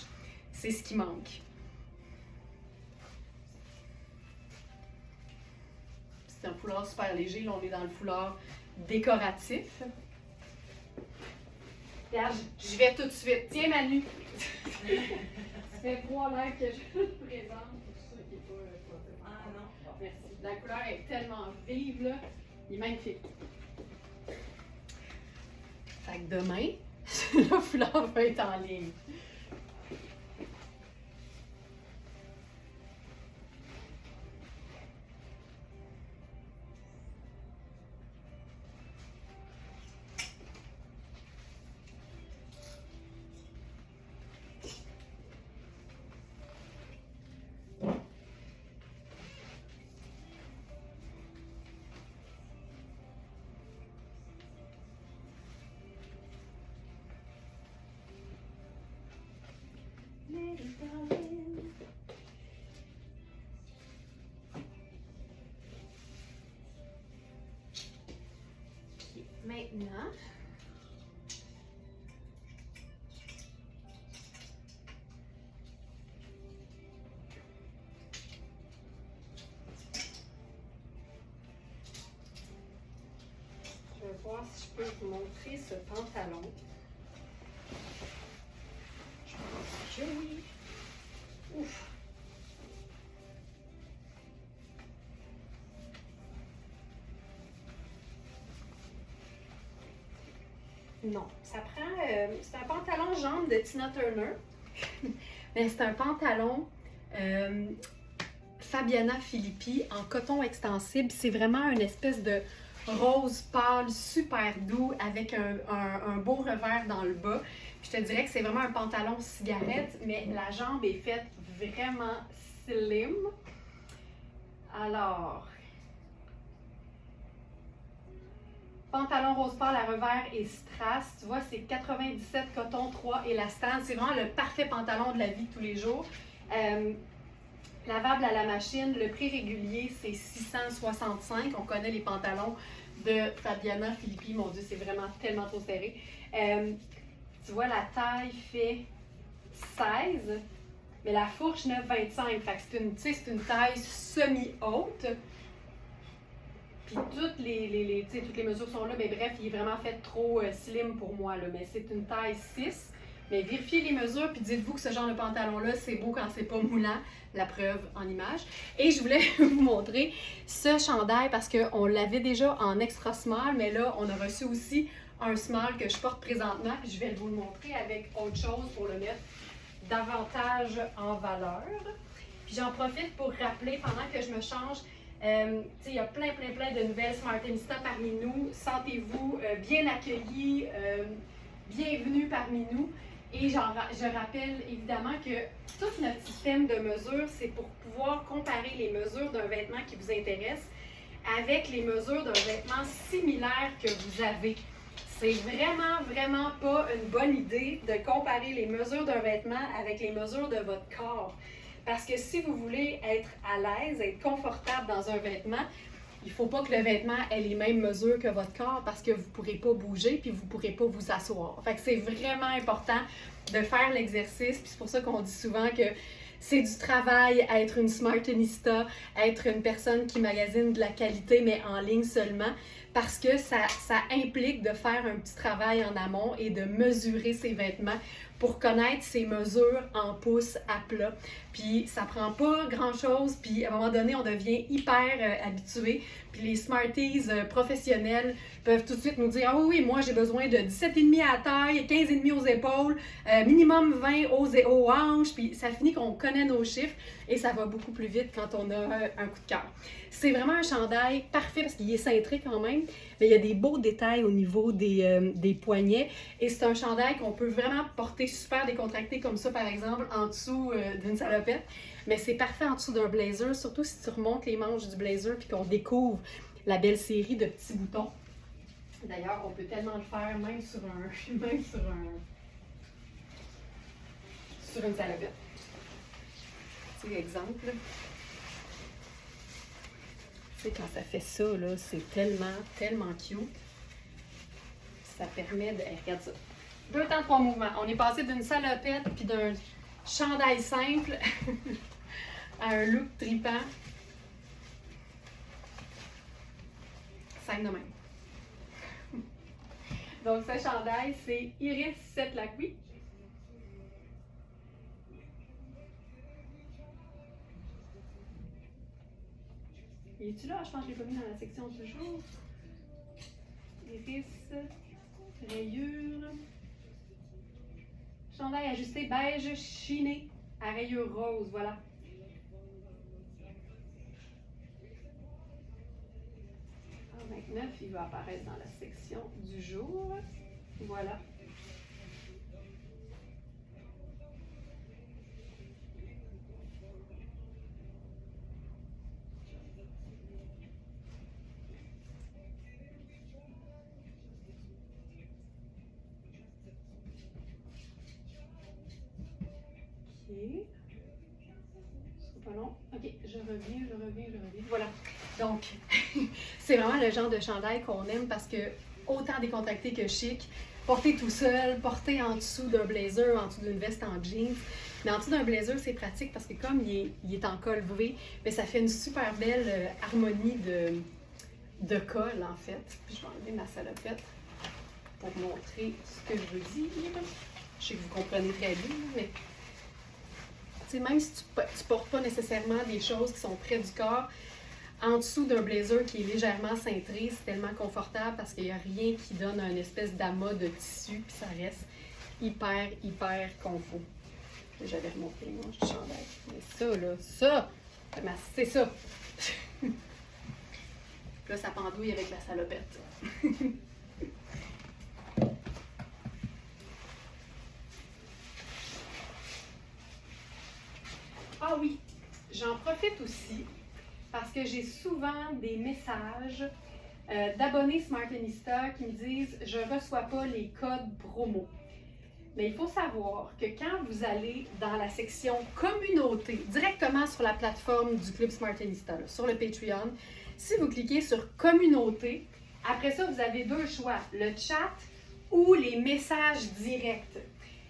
c'est ce qui manque. C'est un foulard super léger, là on est dans le foulard décoratif. Regarde, j'y vais tout de suite. Tiens Manu! Ça fait 3 lives que je le présente. Pour ceux qui n'est pas. Ah non, merci. La couleur est tellement vive, là. Il est magnifique. Fait que demain, le foulard va être en ligne. Maintenant, je vais voir si je peux vous montrer ce pantalon. Je pense que oui. Ouf! Non, ça prend. C'est un pantalon jaune de Tina Turner, mais c'est un pantalon Fabiana Filippi en coton extensible. C'est vraiment une espèce de rose pâle, super doux, avec un beau revers dans le bas. Puis je te dirais que c'est vraiment un pantalon cigarette, mais la jambe est faite vraiment slim. Alors, pantalon rose pâle à revers et strass. Tu vois, c'est 97 coton, 3 élastane. C'est vraiment le parfait pantalon de la vie de tous les jours. Lavable à la machine. Le prix régulier, c'est 665. On connaît les pantalons de Fabiana Filippi. Mon Dieu, c'est vraiment tellement trop serré. Tu vois, la taille fait 16. mais la fourche 9,25. Fait que c'est une taille semi-haute. Puis toutes les mesures sont là, mais bref, il est vraiment fait trop slim pour moi, là, mais c'est une taille 6. Mais vérifiez les mesures, puis dites-vous que ce genre de pantalon-là, c'est beau quand c'est pas moulant, la preuve en image. Et je voulais vous montrer ce chandail parce qu'on l'avait déjà en extra small, mais là, on a reçu aussi un small que je porte présentement, puis je vais vous le montrer avec autre chose pour le mettre davantage en valeur. Puis j'en profite pour rappeler, pendant que je me change, il y a plein de nouvelles Smartista parmi nous. Sentez-vous bien accueillis, bienvenue parmi nous. Et je rappelle évidemment que tout notre système de mesures, c'est pour pouvoir comparer les mesures d'un vêtement qui vous intéresse avec les mesures d'un vêtement similaire que vous avez. C'est vraiment pas une bonne idée de comparer les mesures d'un vêtement avec les mesures de votre corps. Parce que si vous voulez être à l'aise, être confortable dans un vêtement, il ne faut pas que le vêtement ait les mêmes mesures que votre corps parce que vous ne pourrez pas bouger puis vous ne pourrez pas vous asseoir. Fait que c'est vraiment important de faire l'exercice. Puis c'est pour ça qu'on dit souvent que c'est du travail être une Smartista, être une personne qui magasine de la qualité, mais en ligne seulement, parce que ça implique de faire un petit travail en amont et de mesurer ses vêtements pour connaître ses mesures en pouces à plat. Puis ça prend pas grand-chose, puis à un moment donné, on devient hyper habitué. Puis les Smarties professionnels peuvent tout de suite nous dire « Ah oui, moi j'ai besoin de 17,5 à la taille, 15,5 aux épaules, minimum 20 aux hanches. » Puis ça finit qu'on connaît nos chiffres et ça va beaucoup plus vite quand on a un coup de cœur. C'est vraiment un chandail parfait parce qu'il est cintré quand même, mais il y a des beaux détails au niveau des poignets et c'est un chandail qu'on peut vraiment porter super décontracté comme ça, par exemple, en dessous d'une salopette. Mais c'est parfait en dessous d'un blazer, surtout si tu remontes les manches du blazer puis qu'on découvre la belle série de petits boutons. D'ailleurs, on peut tellement le faire même sur une salopette. Petit exemple. Tu sais, quand ça fait ça, là, c'est tellement cute. Ça permet de... regarde ça. 2 temps, 3 mouvements. On est passé d'une salopette puis d'un chandail simple à un look tripant. Simple de même. Donc, ce chandail, c'est Iris Setlaqui. Il est-tu là? Je pense que je l'ai pas mis dans la section toujours. Iris, rayure. Chandail ajusté beige chiné à rayures rose, voilà. En 29, il va apparaître dans la section du jour. Voilà. C'est pas long. OK, je reviens. Voilà. Donc, c'est vraiment le genre de chandail qu'on aime parce que autant décontracté que chic, porter tout seul, porter en dessous d'un blazer, en dessous d'une veste en jeans. Mais en dessous d'un blazer, c'est pratique parce que comme il est en col V, mais ça fait une super belle harmonie de col, en fait. Puis je vais enlever ma salopette pour montrer ce que je veux dire. Je sais que vous comprenez très bien, mais même si tu ne portes pas nécessairement des choses qui sont près du corps, en dessous d'un blazer qui est légèrement cintré, c'est tellement confortable parce qu'il n'y a rien qui donne une espèce d'amas de tissu, puis ça reste hyper confort. J'avais remonté les manches du chandail. Mais ça, c'est ça. Là, ça pendouille avec la salopette. Ah oui, j'en profite aussi parce que j'ai souvent des messages d'abonnés Smartista qui me disent « Je ne reçois pas les codes promo ». Mais il faut savoir que quand vous allez dans la section communauté, directement sur la plateforme du Club Smartista, sur le Patreon, si vous cliquez sur communauté, après ça, vous avez 2 choix, le chat ou les messages directs.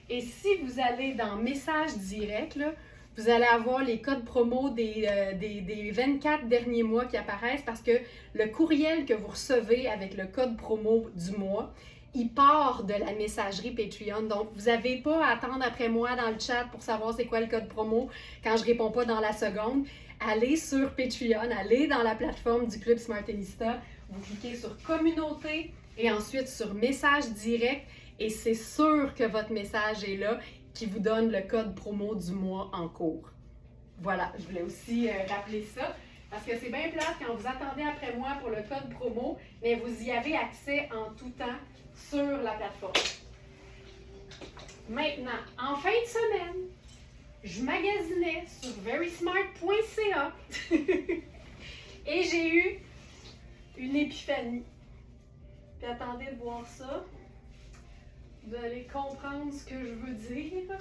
Et si vous allez dans messages directs, là, vous allez avoir les codes promo des 24 derniers mois qui apparaissent parce que le courriel que vous recevez avec le code promo du mois, il part de la messagerie Patreon. Donc, vous n'avez pas à attendre après moi dans le chat pour savoir c'est quoi le code promo quand je ne réponds pas dans la seconde. Allez sur Patreon, allez dans la plateforme du Club Smartista, vous cliquez sur Communauté et ensuite sur Message direct et c'est sûr que votre message est là qui vous donne le code promo du mois en cours. Voilà, je voulais aussi rappeler ça parce que c'est bien plate quand vous attendez après moi pour le code promo, mais vous y avez accès en tout temps sur la plateforme. Maintenant, en fin de semaine, je magasinais sur verysmart.ca et j'ai eu une épiphanie. Puis attendez de voir ça. Vous allez comprendre ce que je veux dire.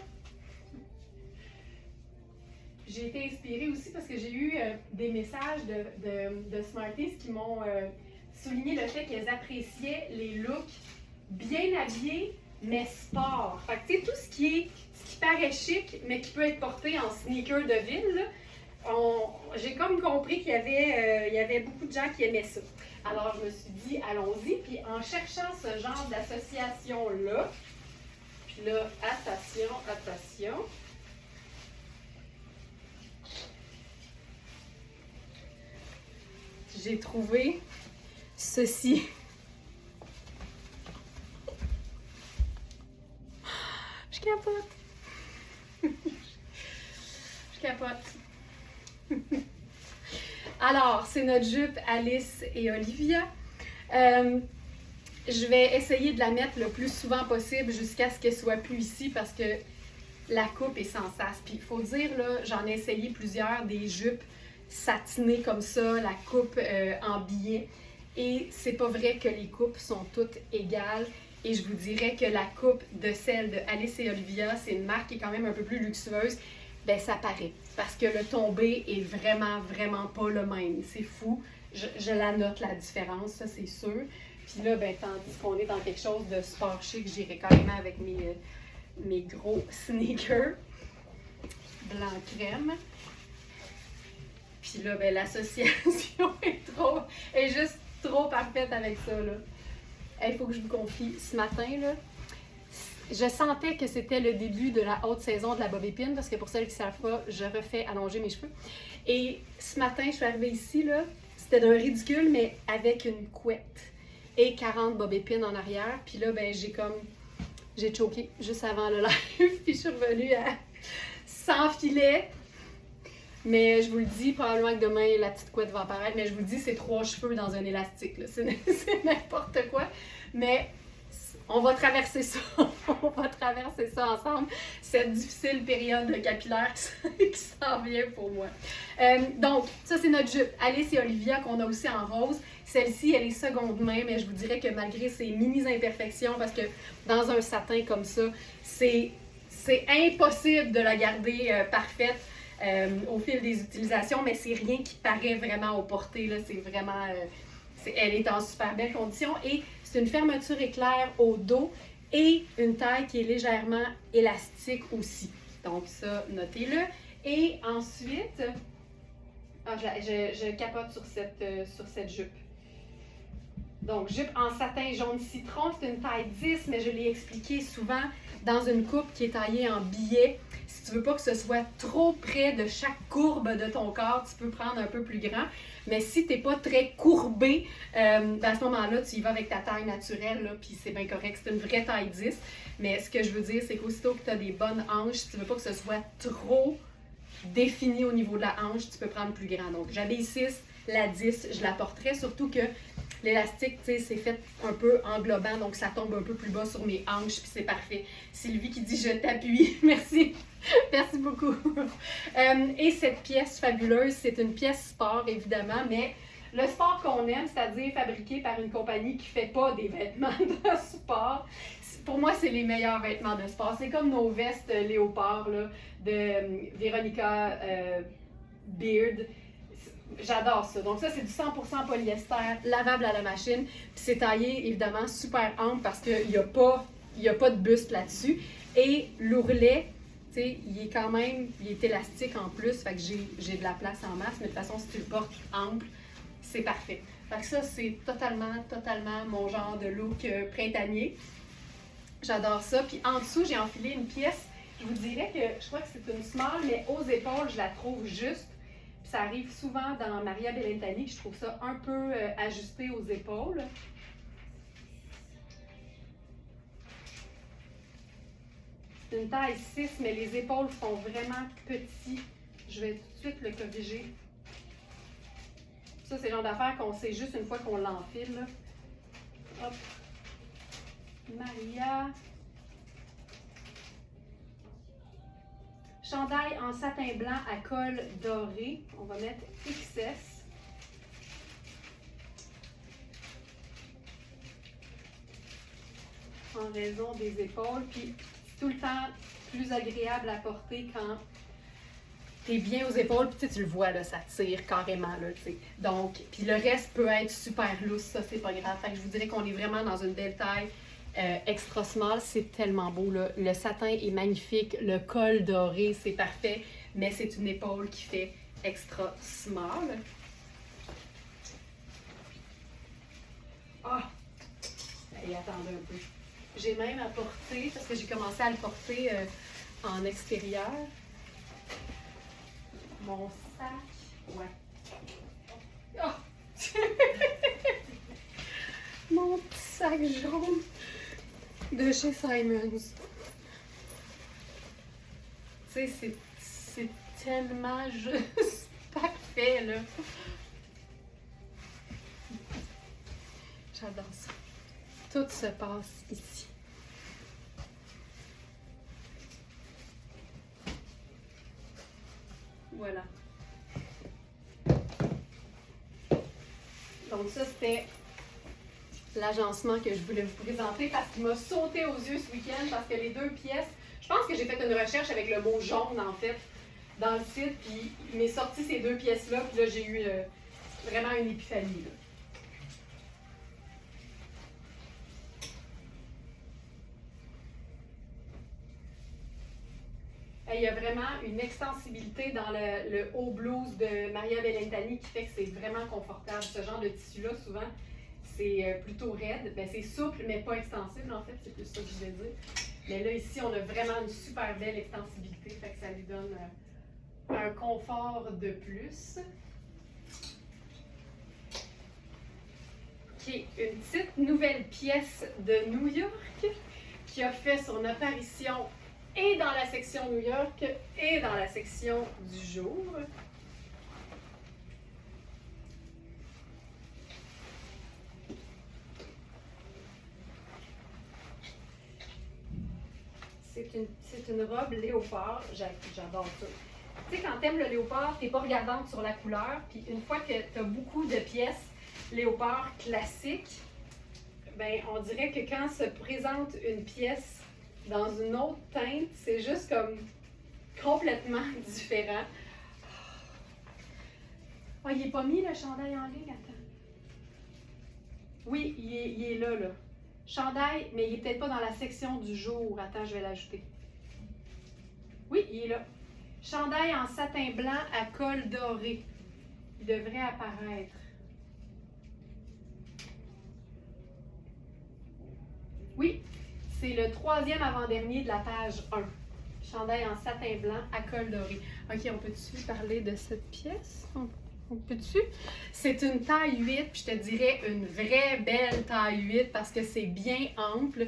J'ai été inspirée aussi parce que j'ai eu des messages de Smarties qui m'ont souligné le fait qu'elles appréciaient les looks bien habillés, mais sport. Fait que tu sais, tout ce qui paraît chic, mais qui peut être porté en sneaker de ville, là, j'ai comme compris qu'il y avait beaucoup de gens qui aimaient ça. Alors, je me suis dit, allons-y. Puis, en cherchant ce genre d'association-là, puis là, attention, j'ai trouvé ceci. Je capote. Je capote. Alors, c'est notre jupe Alice et Olivia. Je vais essayer de la mettre le plus souvent possible jusqu'à ce qu'elle soit plus ici parce que la coupe est sans sas. Puis il faut dire, là, j'en ai essayé plusieurs, des jupes satinées comme ça, la coupe en billet. Et c'est pas vrai que les coupes sont toutes égales. Et je vous dirais que la coupe de celle de Alice et Olivia, c'est une marque qui est quand même un peu plus luxueuse. Ben ça paraît. Parce que le tombé est vraiment, vraiment pas le même. C'est fou. Je la note, la différence, ça c'est sûr. Puis là, ben, tandis qu'on est dans quelque chose de sport chic, j'irai carrément avec mes gros sneakers blanc crème. Puis là, ben, l'association est juste trop parfaite avec ça, là. Il faut que je vous confie, ce matin, là, je sentais que c'était le début de la haute saison de la bob épine, parce que pour celles qui ne savent pas, je refais allonger mes cheveux. Et ce matin, je suis arrivée ici, là, c'était d'un ridicule, mais avec une couette et 40 bob épines en arrière. Puis là, ben, j'ai choqué juste avant le live, puis je suis revenue à 100 filets. Mais je vous le dis, probablement que demain, la petite couette va apparaître, mais je vous le dis, c'est 3 cheveux dans un élastique, là. C'est n'importe quoi. Mais on va traverser ça. On va traverser ça ensemble, cette difficile période capillaire qui s'en vient pour moi. Donc, ça, c'est notre jupe Alice et Olivia qu'on a aussi en rose. Celle-ci, elle est seconde main, mais je vous dirais que malgré ses mini-imperfections, parce que dans un satin comme ça, c'est impossible de la garder parfaite. Au fil des utilisations, mais c'est rien qui paraît vraiment au porté, là, c'est vraiment, elle est en super belle condition et c'est une fermeture éclair au dos et une taille qui est légèrement élastique aussi. Donc ça, notez-le. Et ensuite, je capote sur cette jupe. Donc, jupe en satin jaune citron, c'est une taille 10, mais je l'ai expliqué souvent dans une coupe qui est taillée en billet. Si tu veux pas que ce soit trop près de chaque courbe de ton corps, tu peux prendre un peu plus grand. Mais si tu n'es pas très courbé, à ce moment-là, tu y vas avec ta taille naturelle, là, puis c'est bien correct. C'est une vraie taille 10. Mais ce que je veux dire, c'est qu'aussitôt que tu as des bonnes hanches, si tu veux pas que ce soit trop défini au niveau de la hanche, tu peux prendre plus grand. Donc, j'avais 6, la 10, je la porterais, surtout que l'élastique, tu sais, c'est fait un peu englobant, donc ça tombe un peu plus bas sur mes hanches, puis c'est parfait. Sylvie qui dit « Je t'appuie ». Merci. Merci beaucoup. Et cette pièce fabuleuse, c'est une pièce sport, évidemment, mais le sport qu'on aime, c'est-à-dire fabriqué par une compagnie qui ne fait pas des vêtements de sport, pour moi, c'est les meilleurs vêtements de sport. C'est comme nos vestes léopard là, de Veronica Beard. J'adore ça. Donc ça, c'est du 100% polyester, lavable à la machine. Puis c'est taillé, évidemment, super ample parce qu'il n'y a pas de buste là-dessus. Et l'ourlet Tu sais, il est élastique en plus, fait que j'ai de la place en masse, mais de toute façon, si tu le portes ample, c'est parfait. Fait que ça, c'est totalement mon genre de look printanier. J'adore ça. Puis en dessous, j'ai enfilé une pièce. Je vous dirais que je crois que c'est une small, mais aux épaules, je la trouve juste. Puis ça arrive souvent dans Maria Bellentani, je trouve ça un peu ajusté aux épaules. C'est une taille 6, mais les épaules sont vraiment petites. Je vais tout de suite le corriger. Ça, c'est le genre d'affaire qu'on sait juste une fois qu'on l'enfile. Hop. Maria. Chandail en satin blanc à col doré. On va mettre XS. En raison des épaules. Puis tout le temps plus agréable à porter quand t'es bien aux épaules. Puis tu le vois, là, ça tire carrément. Là, t'sais. Donc, puis le reste peut être super loose. Ça, c'est pas grave. Fait que je vous dirais qu'on est vraiment dans une belle taille. Extra small, c'est tellement beau. Là. Le satin est magnifique. Le col doré, c'est parfait. Mais c'est une épaule qui fait extra small. Ah! Et attendez un peu. J'ai même apporté, parce que j'ai commencé à le porter en extérieur, mon sac. Ouais. Oh! Mon petit sac jaune de chez Simons. Tu sais, c'est tellement juste parfait, là. J'adore ça. Tout se passe ici. Voilà. Donc ça, c'était l'agencement que je voulais vous présenter parce qu'il m'a sauté aux yeux ce week-end parce que les deux pièces, je pense que j'ai fait une recherche avec le mot jaune en fait dans le site, puis il m'est sorti ces deux pièces-là, puis là j'ai eu vraiment une épiphanie. Là. Il y a vraiment une extensibilité dans le haut blouse de Maria Bellentani qui fait que c'est vraiment confortable. Ce genre de tissu-là, souvent, c'est plutôt raide. Ben, c'est souple, mais pas extensible, en fait. C'est plus ça que je voulais dire. Mais là, ici, on a vraiment une super belle extensibilité. Fait que ça lui donne un confort de plus. OK, une petite nouvelle pièce de New York qui a fait son apparition et dans la section New York et dans la section du jour. C'est une robe léopard. J'adore ça. Tu sais, quand t'aimes le léopard, t'es pas regardante sur la couleur. Puis une fois que tu as beaucoup de pièces léopard classiques, ben on dirait que quand se présente une pièce dans une autre teinte, c'est juste comme complètement différent. Ah, il n'est pas mis le chandail en ligne, attends. Oui, il est là, là. Chandail, mais il n'est peut-être pas dans la section du jour. Attends, je vais l'ajouter. Oui, il est là. Chandail en satin blanc à col doré. Il devrait apparaître. Oui, c'est le troisième avant-dernier de la page 1. Chandail en satin blanc à col doré. OK, on peut-tu parler de cette pièce? On peut-tu? C'est une taille 8, puis je te dirais une vraie belle taille 8 parce que c'est bien ample.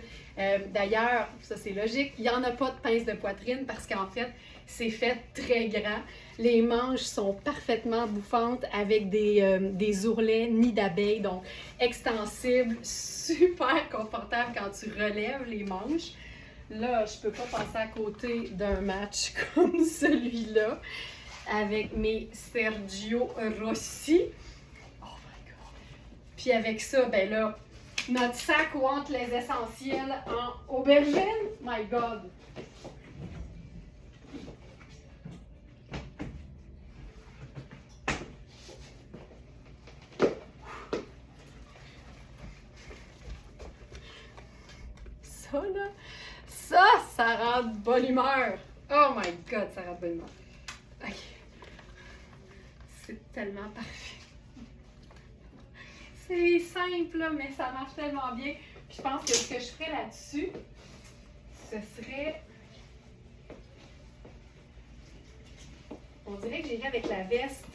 D'ailleurs, ça c'est logique, il n'y en a pas de pince de poitrine parce qu'en fait, c'est fait très grand. Les manches sont parfaitement bouffantes avec des ourlets nid d'abeilles, donc extensibles, super confortable quand tu relèves les manches. Là, je peux pas passer à côté d'un match comme celui-là avec mes Sergio Rossi. Oh my God! Puis avec ça, ben là, notre sac où entre les essentiels en aubergine. My God! Ça, là, ça rend de bonne humeur. Oh my God, ça rate bonnement. OK. C'est tellement parfait. C'est simple, là, mais ça marche tellement bien. Puis je pense que ce que je ferais là-dessus, ce serait... On dirait que j'irais avec la veste.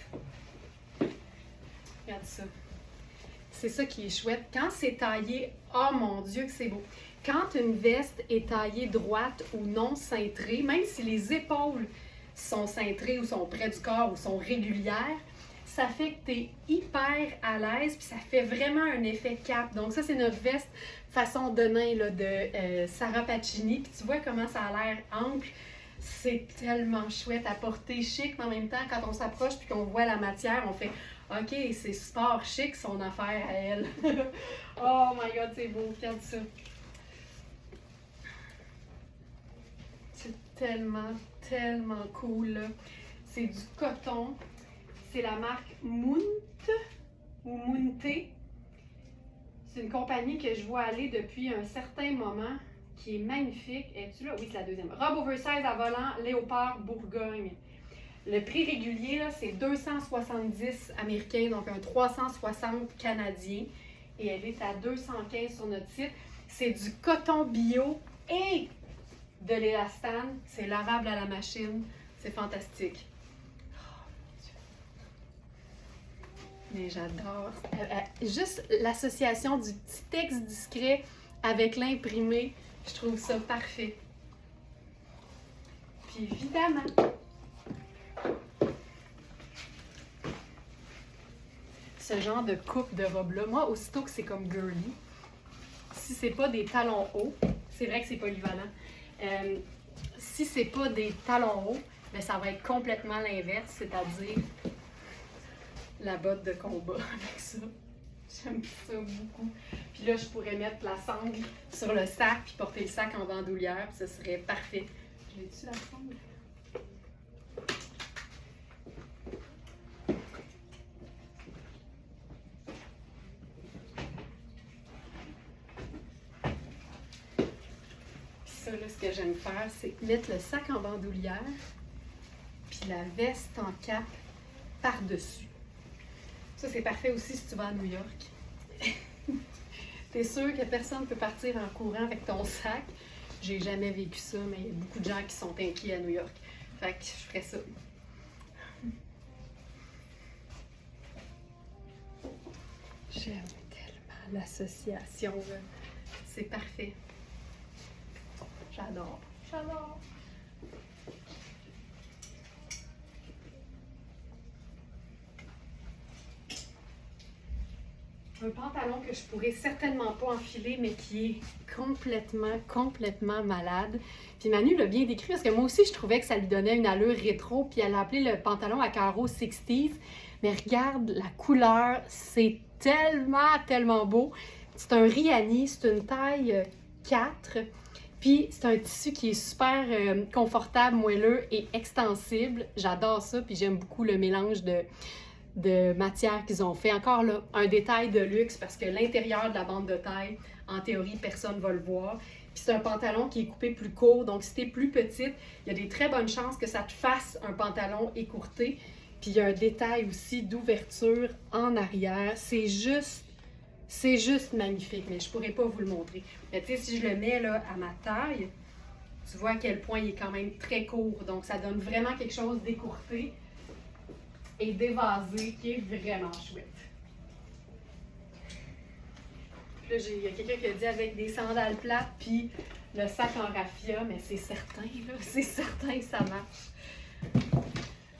Regarde ça. C'est ça qui est chouette. Quand c'est taillé, oh mon Dieu que c'est beau. Quand une veste est taillée droite ou non cintrée, même si les épaules sont cintrées ou sont près du corps ou sont régulières, ça fait que tu es hyper à l'aise puis ça fait vraiment un effet cap. Donc ça, c'est notre veste façon de nain là, de Sarah Pacini. Puis tu vois comment ça a l'air ample. C'est tellement chouette à porter, chic, mais en même temps, quand on s'approche puis qu'on voit la matière, on fait « OK, c'est sport chic son affaire à elle. » Oh my God, c'est beau, regarde ça. C'est tellement, tellement cool, là. C'est du coton. C'est la marque Munt ou Munté. C'est une compagnie que je vois aller depuis un certain moment, qui est magnifique. Es-tu là? Oui, c'est la deuxième. Robe oversize à volant, léopard, Bourgogne. Le prix régulier, là, c'est 270 américains, donc un 360 canadien. Et elle est à 215 sur notre site. C'est du coton bio et de l'élastane. C'est lavable à la machine. C'est fantastique. Mais j'adore. Juste l'association du petit texte discret avec l'imprimé, je trouve ça parfait. Puis évidemment, ce genre de coupe de robe-là, moi, aussitôt que c'est comme girly, si c'est pas des talons hauts, c'est vrai que c'est polyvalent, si c'est pas des talons hauts, bien, ça va être complètement l'inverse, c'est-à-dire la botte de combat avec ça. J'aime ça beaucoup. Puis là, je pourrais mettre la sangle sur le sac puis porter le sac en bandoulière, puis ce serait parfait. Je l'ai-tu la sangle? Puis ça, là, ce que j'aime faire, c'est mettre le sac en bandoulière puis la veste en cape par-dessus. Ça, c'est parfait aussi si tu vas à New York. T'es sûr que personne ne peut partir en courant avec ton sac. J'ai jamais vécu ça, mais il y a beaucoup de gens qui sont inquiets à New York. Fait que je ferais ça. J'aime tellement l'association, là. C'est parfait. J'adore. J'adore. Un pantalon que je pourrais certainement pas enfiler, mais qui est complètement malade. Puis Manu l'a bien décrit parce que moi aussi, je trouvais que ça lui donnait une allure rétro. Puis elle a appelé le pantalon à carreaux 60s. Mais regarde la couleur, c'est tellement beau. C'est un Riani, c'est une taille 4. Puis c'est un tissu qui est super confortable, moelleux et extensible. J'adore ça, puis j'aime beaucoup le mélange de matière qu'ils ont fait. Encore là, un détail de luxe parce que l'intérieur de la bande de taille, en théorie, personne ne va le voir. Puis c'est un pantalon qui est coupé plus court, donc si t'es plus petite, il y a des très bonnes chances que ça te fasse un pantalon écourté. Puis il y a un détail aussi d'ouverture en arrière. C'est juste magnifique, mais je pourrais pas vous le montrer. Mais tu sais, si je le mets là à ma taille, tu vois à quel point il est quand même très court. Donc ça donne vraiment quelque chose d'écourté et d'évasé qui est vraiment chouette. Puis là, il y a quelqu'un qui a dit avec des sandales plates puis le sac en raffia, mais c'est certain, là, c'est certain que ça marche.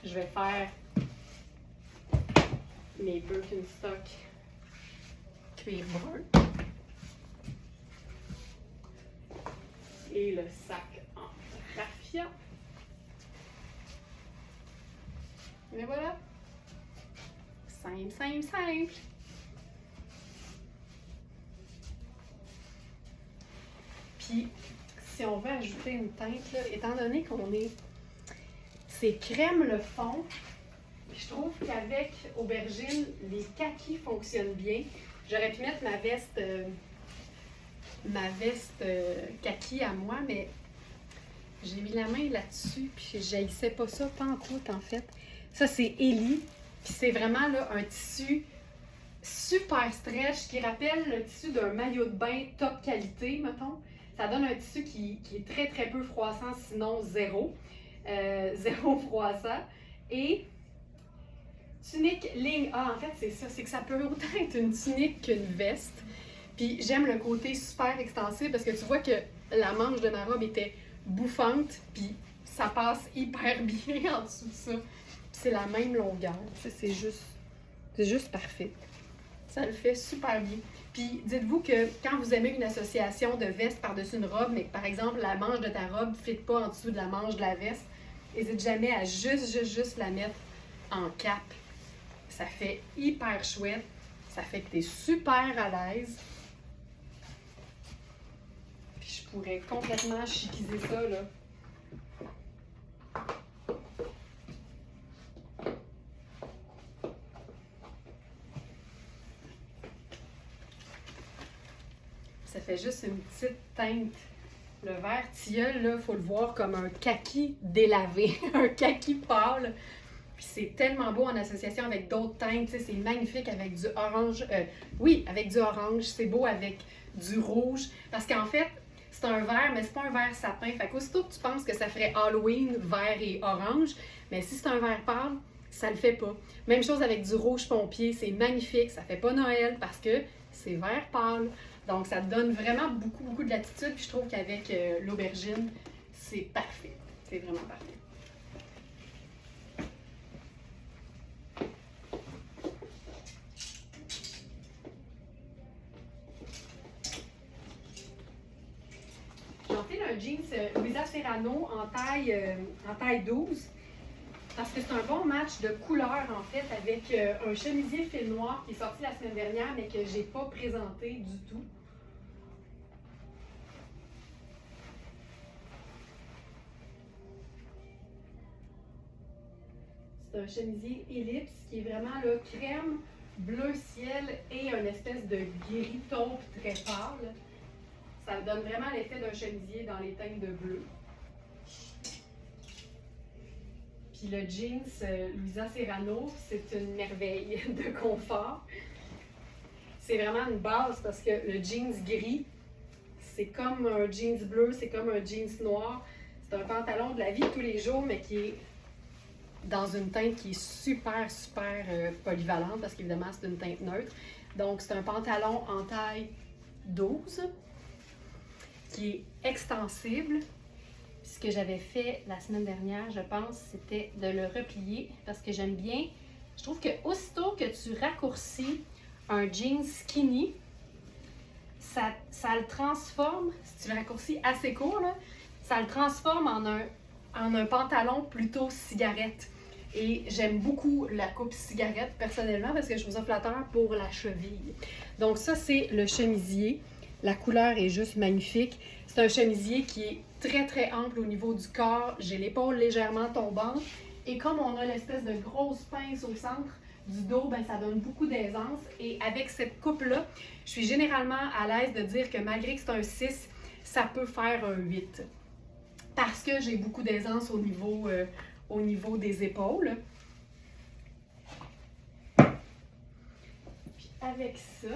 Je vais faire mes Birkenstock cuir brun et le sac en raffia. Et voilà. Simple. Puis, si on veut ajouter une teinte, là, étant donné c'est crème le fond, je trouve qu'avec aubergine, les kakis fonctionnent bien. J'aurais pu mettre ma veste kaki à moi, mais J'ai mis la main là-dessus, puis j'haïssais pas ça, pas en tout, en fait. Ça, c'est Ellie, puis c'est vraiment là, un tissu super stretch qui rappelle le tissu d'un maillot de bain top qualité, mettons. Ça donne un tissu qui est très, très peu froissant, sinon zéro. Zéro froissant. Et tunique ligne A, en fait, c'est ça. C'est que ça peut autant être une tunique qu'une veste. Puis j'aime le côté super extensible parce que tu vois que la manche de ma robe était bouffante, puis ça passe hyper bien en dessous de ça. Puis c'est la même longueur. C'est juste parfait. Ça le fait super bien. Puis dites-vous que quand vous aimez une association de veste par-dessus une robe, mais que par exemple la manche de ta robe ne fit pas en dessous de la manche de la veste, n'hésite jamais à juste la mettre en cap. Ça fait hyper chouette. Ça fait que tu es super à l'aise. Puis je pourrais complètement chiquiser ça, là. Ça fait juste une petite teinte. Le vert tilleul, là, il faut le voir comme un kaki délavé, un kaki pâle. Puis c'est tellement beau en association avec d'autres teintes. C'est magnifique avec du orange. Oui, avec du orange. C'est beau avec du rouge. Parce qu'en fait, c'est un vert, mais c'est pas un vert sapin. Fait qu'aussitôt que tu penses que ça ferait Halloween, vert et orange, mais si c'est un vert pâle, ça le fait pas. Même chose avec du rouge pompier. C'est magnifique. Ça fait pas Noël parce que c'est vert pâle. Donc, ça te donne vraiment beaucoup de latitude. Puis je trouve qu'avec l'aubergine, c'est parfait. C'est vraiment parfait. J'enfile un jeans Louisa Serrano en taille 12. Parce que c'est un bon match de couleurs, en fait, avec un chemisier fil noir qui est sorti la semaine dernière, mais que j'ai pas présenté du tout. C'est un chemisier ellipse qui est vraiment là, crème, bleu ciel et une espèce de gris taupe très pâle. Ça donne vraiment l'effet d'un chemisier dans les teintes de bleu. Puis le jeans Louisa Serrano, c'est une merveille de confort. C'est vraiment une base parce que le jeans gris, c'est comme un jeans bleu, c'est comme un jeans noir. C'est un pantalon de la vie de tous les jours, mais qui est dans une teinte qui est super polyvalente parce qu'évidemment, c'est une teinte neutre. Donc, c'est un pantalon en taille 12 qui est extensible. Ce que j'avais fait la semaine dernière, je pense, c'était de le replier parce que j'aime bien. Je trouve que aussitôt que tu raccourcis un jean skinny, ça le transforme, si tu le raccourcis assez court, là, ça le transforme en un pantalon plutôt cigarette. Et j'aime beaucoup la coupe cigarette personnellement parce que je trouve ça flatteur pour la cheville. Donc ça, c'est le chemisier. La couleur est juste magnifique. C'est un chemisier qui est très ample au niveau du corps. J'ai l'épaule légèrement tombante. Et comme on a l'espèce de grosse pince au centre du dos, ben, ça donne beaucoup d'aisance. Et avec cette coupe-là, je suis généralement à l'aise de dire que malgré que c'est un 6, ça peut faire un 8. Parce que j'ai beaucoup d'aisance au niveau des épaules. Puis avec ça,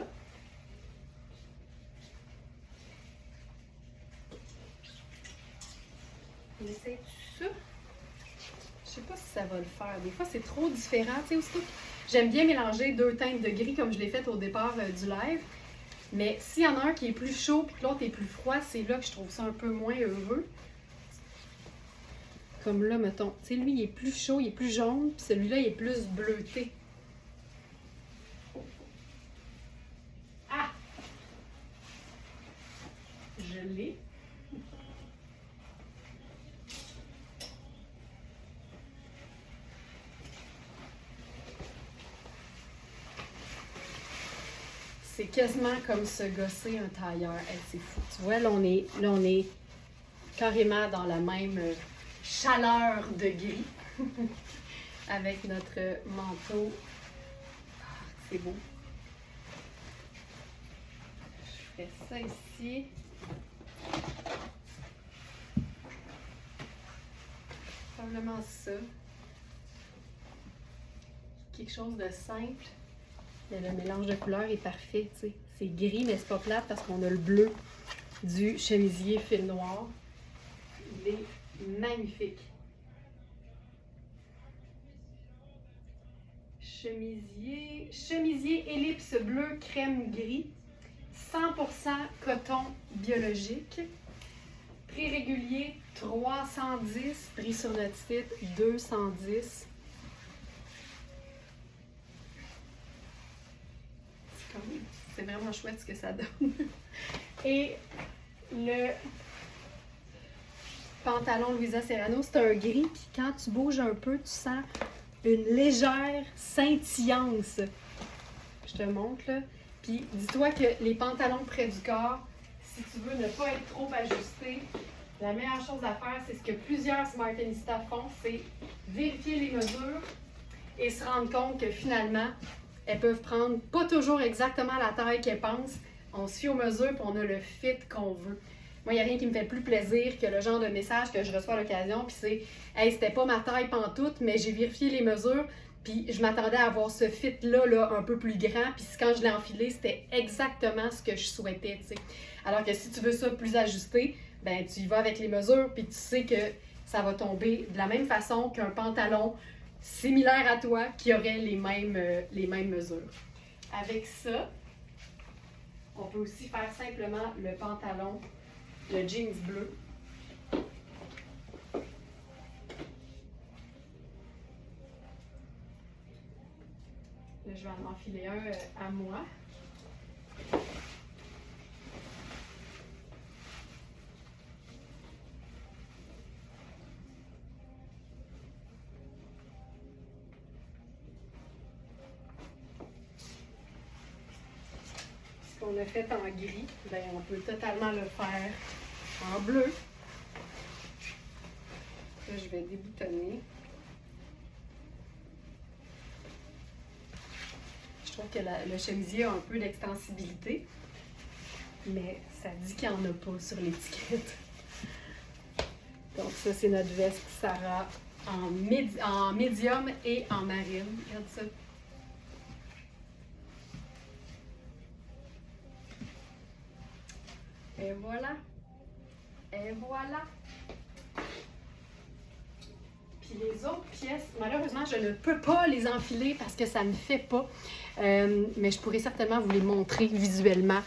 on essaie tout ça. Je sais pas si ça va le faire. Des fois, c'est trop différent. Tu sais, aussitôt que j'aime bien mélanger deux teintes de gris comme je l'ai fait au départ du live. Mais s'il y en a un qui est plus chaud et que l'autre est plus froid, c'est là que je trouve ça un peu moins heureux. Comme là, mettons. Tu sais, lui, il est plus chaud, il est plus jaune, puis celui-là, il est plus bleuté. Ah! Je l'ai. C'est quasiment comme se gosser un tailleur. Hey, c'est fou. Tu vois, là, on est carrément dans la même chaleur de gris avec notre manteau. Ah, c'est beau. Je fais ça ici. probablement ça. Quelque chose de simple. Mais le mélange de couleurs est parfait, tu sais. C'est gris, mais c'est pas plate parce qu'on a le bleu du chemisier fil noir. Il est magnifique. Chemisier ellipse bleu crème gris. 100% coton biologique. Prix régulier 310. Prix sur notre site 210. C'est vraiment chouette ce que ça donne. Et le pantalon Louisa Serrano, c'est un gris, puis quand tu bouges un peu, tu sens une légère scintillance. Je te montre là. Puis dis-toi que les pantalons près du corps, si tu veux ne pas être trop ajusté, la meilleure chose à faire, c'est ce que plusieurs Smartenistas font, c'est vérifier les mesures et se rendre compte que finalement, elles peuvent prendre pas toujours exactement la taille qu'elles pensent. On se fie aux mesures et on a le fit qu'on veut. Moi, il n'y a rien qui me fait plus plaisir que le genre de message que je reçois à l'occasion. Puis c'est « Hey, c'était pas ma taille pantoute, mais j'ai vérifié les mesures. Puis je m'attendais à avoir ce fit-là là, un peu plus grand. Puis quand je l'ai enfilé, c'était exactement ce que je souhaitais. » t'sais. Alors que si tu veux ça plus ajusté, ben tu y vas avec les mesures. Puis tu sais que ça va tomber de la même façon qu'un pantalon similaire à toi qui aurait les mêmes mesures. Avec ça, on peut aussi faire simplement le pantalon, le jeans bleu. Là, je vais en enfiler un à moi. Ce qu'on a fait en gris, bien, on peut totalement le faire en bleu. Là, je vais déboutonner. Je trouve que le chemisier a un peu d'extensibilité, mais ça dit qu'il n'y en a pas sur l'étiquette. Donc ça, c'est notre veste Sarah en médium et en marine. Regarde ça. Et voilà. Et voilà. Puis les autres pièces, malheureusement, je ne peux pas les enfiler parce que ça ne me fait pas. Mais je pourrais certainement vous les montrer visuellement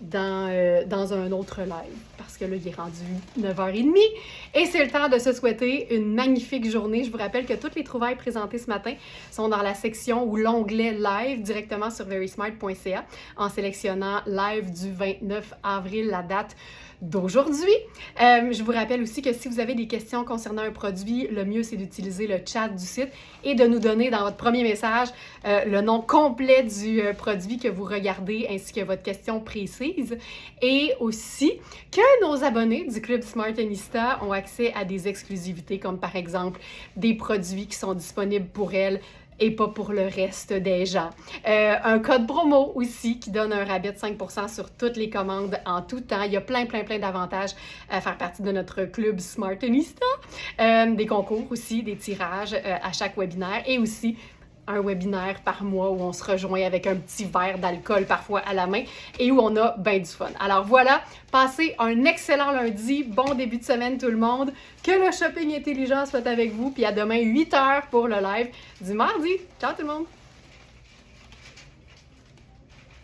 dans un autre live. Parce que là, il est rendu 9h30 et c'est le temps de se souhaiter une magnifique journée. Je vous rappelle que toutes les trouvailles présentées ce matin sont dans la section ou l'onglet live directement sur verysmart.ca en sélectionnant live du 29 avril, la date d'aujourd'hui. Je vous rappelle aussi que si vous avez des questions concernant un produit, le mieux c'est d'utiliser le chat du site et de nous donner dans votre premier message le nom complet du produit que vous regardez ainsi que votre question précise. Et aussi que nos abonnés du Club Smartenista ont accès à des exclusivités comme par exemple des produits qui sont disponibles pour elles et pas pour le reste des gens. Un code promo aussi qui donne un rabais de 5% sur toutes les commandes en tout temps. Il y a plein d'avantages à faire partie de notre club Smartenista. Des concours aussi, des tirages à chaque webinaire et aussi un webinaire par mois où on se rejoint avec un petit verre d'alcool parfois à la main et où on a bien du fun. Alors voilà, passez un excellent lundi, bon début de semaine tout le monde, que le shopping intelligent soit avec vous, puis à demain 8h pour le live du mardi. Ciao tout le monde!